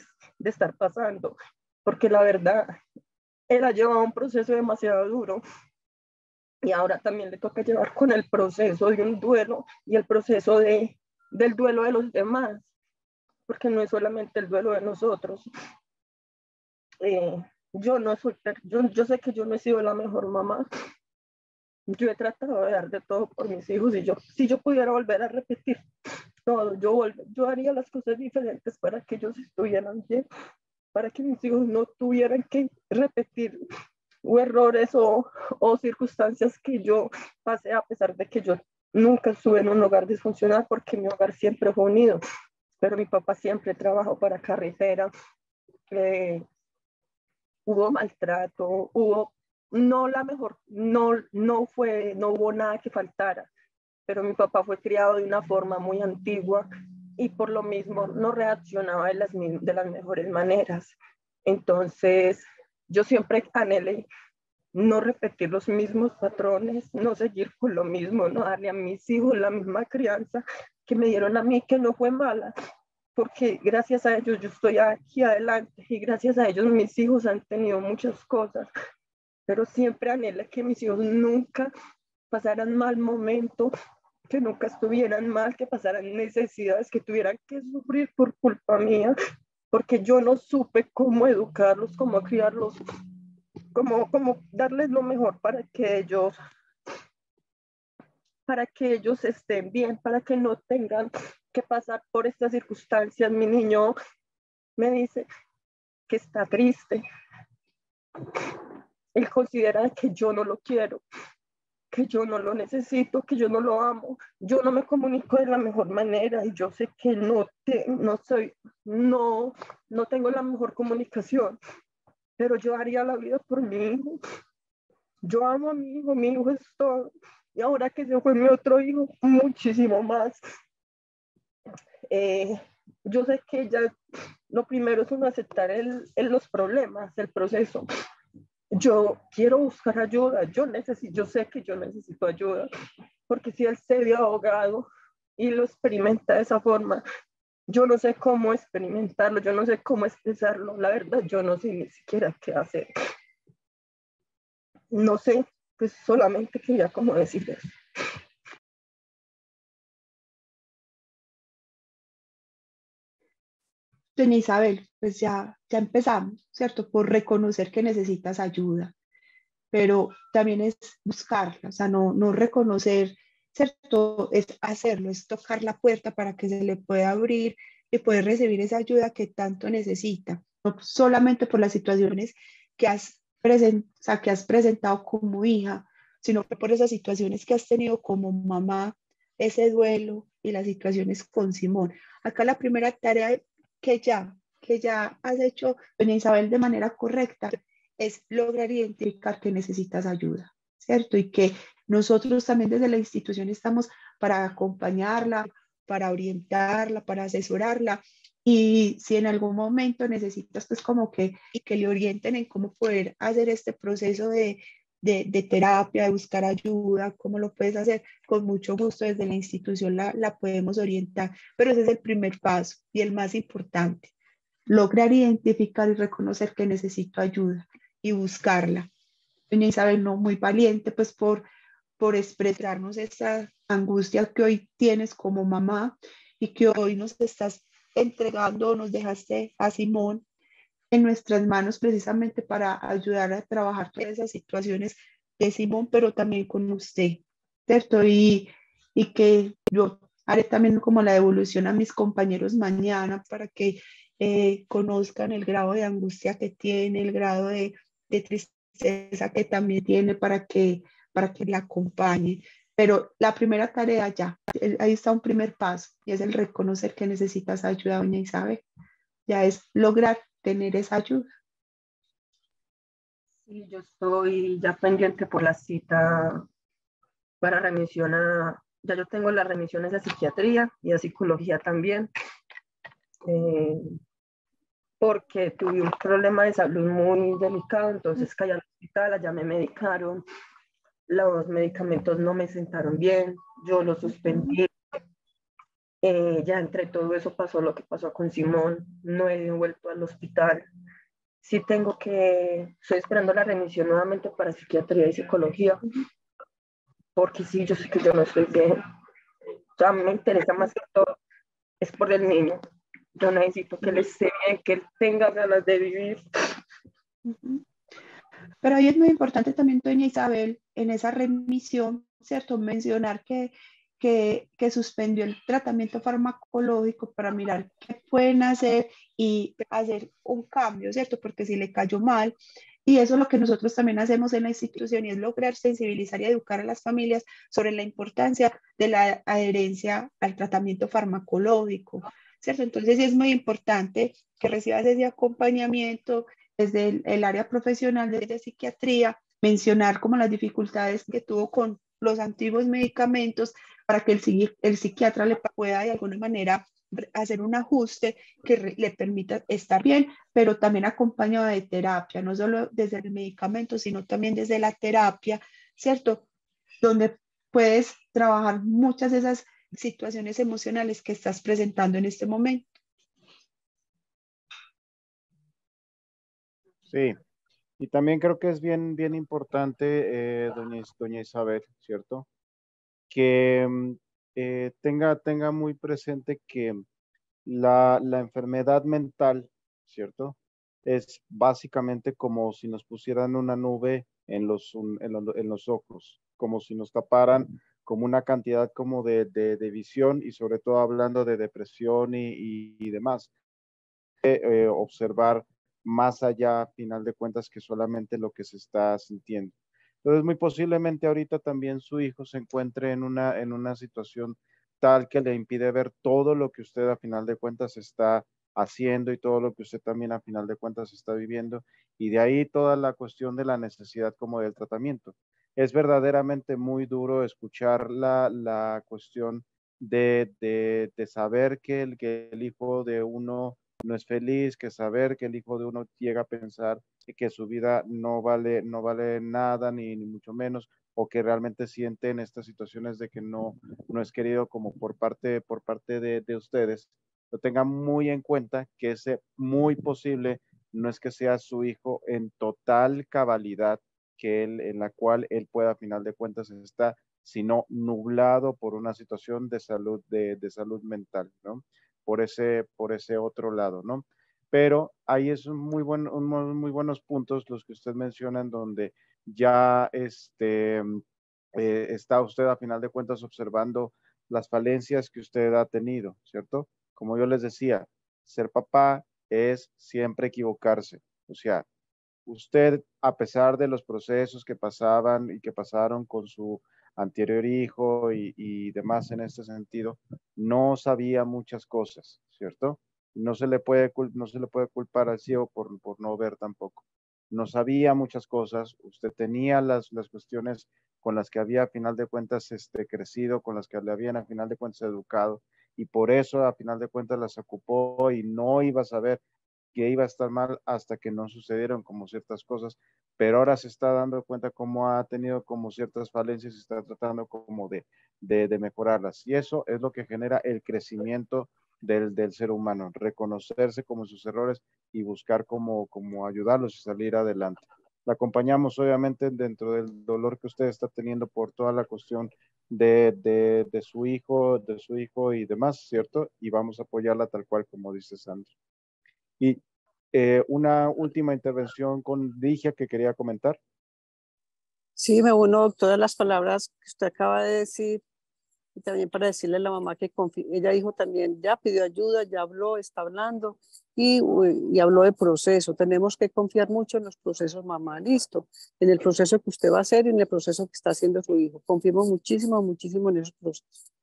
Speaker 8: estar pasando, porque la verdad, él ha llevado un proceso demasiado duro y ahora también le toca llevar con el proceso de un duelo y el proceso del duelo de los demás, porque no es solamente el duelo de nosotros. Yo sé que yo no he sido la mejor mamá. Yo he tratado de dar de todo por mis hijos y si yo pudiera volver a repetir todo, yo haría las cosas diferentes para que ellos estuvieran bien, para que mis hijos no tuvieran que repetir errores o circunstancias que yo pasé, a pesar de que yo nunca estuve en un hogar disfuncional, porque mi hogar siempre fue unido, pero mi papá siempre trabajó para carretera, hubo maltrato, no hubo nada que faltara, pero mi papá fue criado de una forma muy antigua y por lo mismo no reaccionaba de las mejores maneras. Entonces, yo siempre anhelé no repetir los mismos patrones, no seguir con lo mismo, no darle a mis hijos la misma crianza que me dieron a mí, que no fue mala, porque gracias a ellos yo estoy aquí adelante y gracias a ellos mis hijos han tenido muchas cosas, pero siempre anhela que mis hijos nunca pasaran mal momentos, que nunca estuvieran mal, que pasaran necesidades, que tuvieran que sufrir por culpa mía, porque yo no supe cómo educarlos, cómo criarlos, cómo darles lo mejor para que ellos estén bien, para que no tengan que pasar por estas circunstancias. Mi niño me dice que está triste. Él considera que yo no lo quiero, que yo no lo necesito, que yo no lo amo. Yo no me comunico de la mejor manera y yo sé que no tengo la mejor comunicación, pero yo haría la vida por mi hijo. Yo amo a mi hijo es todo. Y ahora que se fue mi otro hijo, muchísimo más. Yo sé que ya lo primero es uno aceptar los problemas, el proceso. Yo quiero buscar ayuda, yo sé que yo necesito ayuda, porque si él se vio ahogado y lo experimenta de esa forma, yo no sé cómo experimentarlo, yo no sé cómo expresarlo, la verdad, yo no sé ni siquiera qué hacer. No sé, pues solamente quería como decir eso.
Speaker 2: Doña Isabel, pues ya empezamos, ¿cierto? Por reconocer que necesitas ayuda, pero también es buscarla, o sea, no reconocer, ¿cierto? Es hacerlo, es tocar la puerta para que se le pueda abrir y poder recibir esa ayuda que tanto necesita, no solamente por las situaciones o sea, que has presentado como hija, sino que por esas situaciones que has tenido como mamá, ese duelo y las situaciones con Simón. Acá la primera tarea que ya has hecho, doña Isabel, de manera correcta, es lograr identificar que necesitas ayuda, ¿cierto? Y que nosotros también desde la institución estamos para acompañarla, para orientarla, para asesorarla. Y si en algún momento necesitas, pues como que le orienten en cómo poder hacer este proceso de terapia, de buscar ayuda, cómo lo puedes hacer, con mucho gusto desde la institución la podemos orientar. Pero ese es el primer paso y el más importante, lograr identificar y reconocer que necesito ayuda y buscarla. Doña Isabel, no, muy valiente pues por expresarnos esa angustia que hoy tienes como mamá y que hoy nos estás entregando, nos dejaste a Simón en nuestras manos precisamente para ayudar a trabajar todas esas situaciones de Simón, pero también con usted, ¿cierto? Y que yo haré también como la devolución a mis compañeros mañana para que conozcan el grado de angustia que tiene, el grado de tristeza que también tiene para que la acompañe. Pero la primera tarea ya, ahí está un primer paso y es el reconocer que necesitas ayuda, doña Isabel. Ya es lograr tener esa ayuda.
Speaker 8: Sí, yo estoy ya pendiente por la cita para remisión ya yo tengo las remisiones de psiquiatría y de psicología también, porque tuve un problema de salud muy delicado, entonces caí al hospital, allá me medicaron, los medicamentos no me sentaron bien, yo los suspendí. Ya entre todo eso pasó lo que pasó con Simón, no he vuelto al hospital. Sí estoy esperando la remisión nuevamente para psiquiatría y psicología, porque sí, yo sé que yo no estoy bien. O sea, me interesa más que todo, es por el niño. Yo necesito que él esté bien, que él tenga ganas de vivir.
Speaker 2: Pero ahí es muy importante también, doña Isabel, en esa remisión, ¿cierto? Mencionar que suspendió el tratamiento farmacológico para mirar qué pueden hacer y hacer un cambio, ¿cierto? Porque si le cayó mal, y eso es lo que nosotros también hacemos en la institución y es lograr sensibilizar y educar a las familias sobre la importancia de la adherencia al tratamiento farmacológico, ¿cierto? Entonces sí es muy importante que recibas ese acompañamiento desde el área profesional de psiquiatría, mencionar como las dificultades que tuvo con los antiguos medicamentos para que el psiquiatra le pueda de alguna manera hacer un ajuste que le permita estar bien, pero también acompañado de terapia, no solo desde el medicamento, sino también desde la terapia, ¿cierto? Donde puedes trabajar muchas de esas situaciones emocionales que estás presentando en este momento.
Speaker 3: Sí, Y también creo que es bien importante, doña Isabel, ¿cierto? Que tenga muy presente que la enfermedad mental, ¿cierto? Es básicamente como si nos pusieran una nube en los ojos, como si nos taparan como una cantidad como de visión y sobre todo hablando de depresión y demás. Observar más allá, a final de cuentas, que solamente lo que se está sintiendo. Entonces, muy posiblemente ahorita también su hijo se encuentre en una situación tal que le impide ver todo lo que usted a final de cuentas está haciendo y todo lo que usted también a final de cuentas está viviendo. Y de ahí toda la cuestión de la necesidad como del tratamiento. Es verdaderamente muy duro escuchar la cuestión de saber que el hijo de uno no es feliz, que saber que el hijo de uno llega a pensar que su vida no vale nada, ni mucho menos, o que realmente siente en estas situaciones de que no es querido como por parte de ustedes. Lo tengan muy en cuenta que ese muy posible no es que sea su hijo en total cabalidad que él, en la cual él pueda a final de cuentas estar, sino nublado por una situación de salud mental, ¿no? Por ese otro lado, ¿no? Pero ahí es muy buenos puntos los que usted menciona en donde ya está usted a final de cuentas observando las falencias que usted ha tenido, ¿cierto? Como yo les decía, ser papá es siempre equivocarse. O sea, usted, a pesar de los procesos que pasaban y que pasaron con su anterior hijo y demás en este sentido, no sabía muchas cosas, ¿cierto? No se le puede culpar al ciego por no ver tampoco. No sabía muchas cosas, usted tenía las cuestiones con las que había a final de cuentas crecido, con las que le habían a final de cuentas educado, y por eso a final de cuentas las ocupó y no iba a saber que iba a estar mal hasta que no sucedieron como ciertas cosas, pero ahora se está dando cuenta cómo ha tenido como ciertas falencias y está tratando como de mejorarlas. Y eso es lo que genera el crecimiento del ser humano, reconocerse como sus errores y buscar cómo ayudarlos y salir adelante. La acompañamos obviamente dentro del dolor que usted está teniendo por toda la cuestión de su hijo y demás, ¿cierto? Y vamos a apoyarla tal cual como dice Sandra. Y una última intervención con Ligia que quería comentar.
Speaker 5: Sí, me uno, doctora, las palabras que usted acaba de decir y también para decirle a la mamá que ella dijo también, ya pidió ayuda, ya habló, está hablando y habló de proceso. Tenemos que confiar mucho en los procesos, mamá, listo, en el proceso que usted va a hacer y en el proceso que está haciendo su hijo. Confío muchísimo en esos procesos.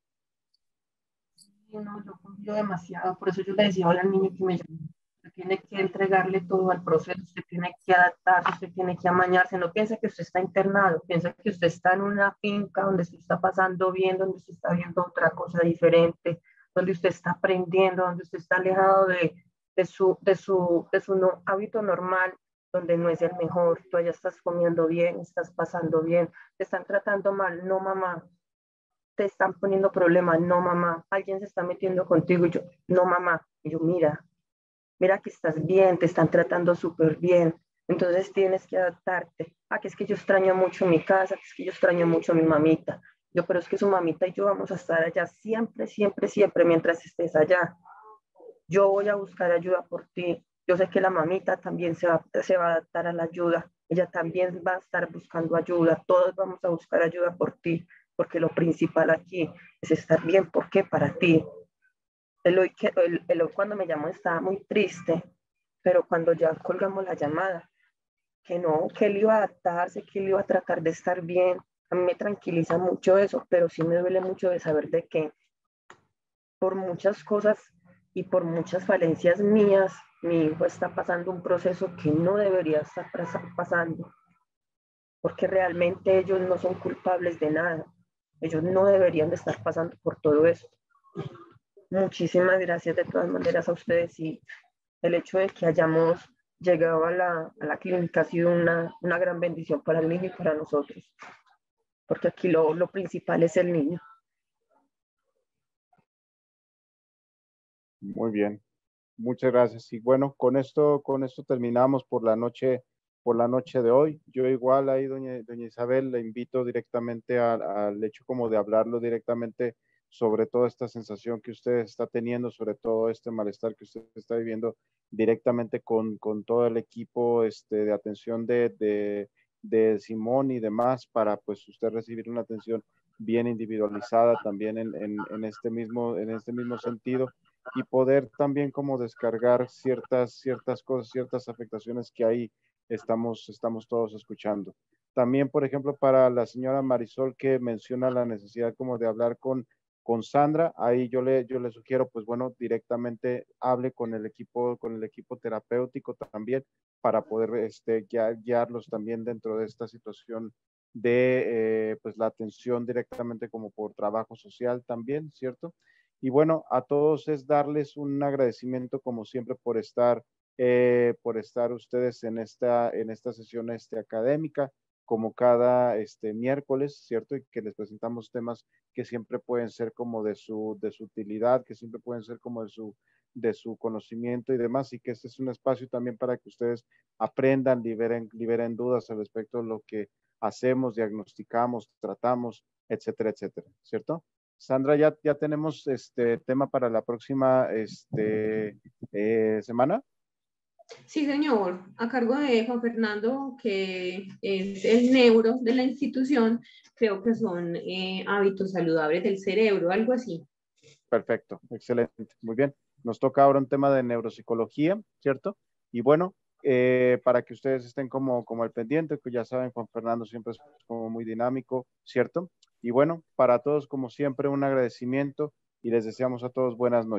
Speaker 8: No, yo confío demasiado, por eso yo le decía al niño que me llamó. Usted tiene que entregarle todo al proceso, usted tiene que adaptarse, usted tiene que amañarse, no piensa que usted está internado, piensa que usted está en una finca donde se está pasando bien, donde usted está viendo otra cosa diferente, donde usted está aprendiendo, donde usted está alejado de su no, hábito normal, donde no es el mejor, tú allá estás comiendo bien, estás pasando bien, te están tratando mal, no mamá, te están poniendo problemas, no mamá, alguien se está metiendo contigo y yo, no mamá, y yo, mira que estás bien, te están tratando súper bien, entonces tienes que adaptarte. Ah, que es que yo extraño mucho mi casa, que es que yo extraño mucho a mi mamita. Yo, pero es que su mamita y yo vamos a estar allá siempre mientras estés allá. Yo voy a buscar ayuda por ti. Yo sé que la mamita también se va a adaptar a la ayuda. Ella también va a estar buscando ayuda. Todos vamos a buscar ayuda por ti, porque lo principal aquí es estar bien. ¿Por qué? Para ti. Él cuando me llamó estaba muy triste, pero cuando ya colgamos la llamada, que no, que él iba a adaptarse, que él iba a tratar de estar bien, a mí me tranquiliza mucho eso, pero sí me duele mucho de saber de que por muchas cosas y por muchas falencias mías, mi hijo está pasando un proceso que no debería estar pasando, porque realmente ellos no son culpables de nada, ellos no deberían de estar pasando por todo eso. Muchísimas gracias de todas maneras a ustedes y el hecho de que hayamos llegado a la clínica ha sido una gran bendición para el niño y para nosotros, porque aquí lo principal es el niño.
Speaker 3: Muy bien, muchas gracias. Y bueno, con esto terminamos por la noche por la noche de hoy. Yo igual ahí, doña Isabel, le invito directamente al hecho como de hablarlo directamente sobre toda esta sensación que usted está teniendo, sobre todo este malestar que usted está viviendo directamente con todo el equipo de atención de Simón y demás, para pues usted recibir una atención bien individualizada también en este mismo sentido, y poder también como descargar ciertas cosas, ciertas afectaciones que ahí estamos todos escuchando. También, por ejemplo, para la señora Marisol, que menciona la necesidad como de hablar con Sandra, ahí yo le sugiero, pues bueno, directamente hable con el equipo terapéutico también, para poder guiarlos también dentro de esta situación de pues la atención directamente como por trabajo social también, ¿cierto? Y bueno, a todos es darles un agradecimiento como siempre por estar ustedes en esta sesión académica, como cada miércoles, ¿cierto? Y que les presentamos temas que siempre pueden ser como de su utilidad, que siempre pueden ser como de su conocimiento y demás, y que este es un espacio también para que ustedes aprendan, liberen dudas al respecto de lo que hacemos, diagnosticamos, tratamos, etcétera, etcétera, ¿cierto? Sandra, ya tenemos tema para la próxima semana.
Speaker 1: Sí, señor, a cargo de Juan Fernando, que es el neuro de la institución. Creo que son hábitos saludables del cerebro, algo así.
Speaker 3: Perfecto, excelente, muy bien. Nos toca ahora un tema de neuropsicología, ¿cierto? Y bueno, para que ustedes estén como al pendiente, que ya saben, Juan Fernando siempre es como muy dinámico, ¿cierto? Y bueno, para todos, como siempre, un agradecimiento, y les deseamos a todos buenas noches.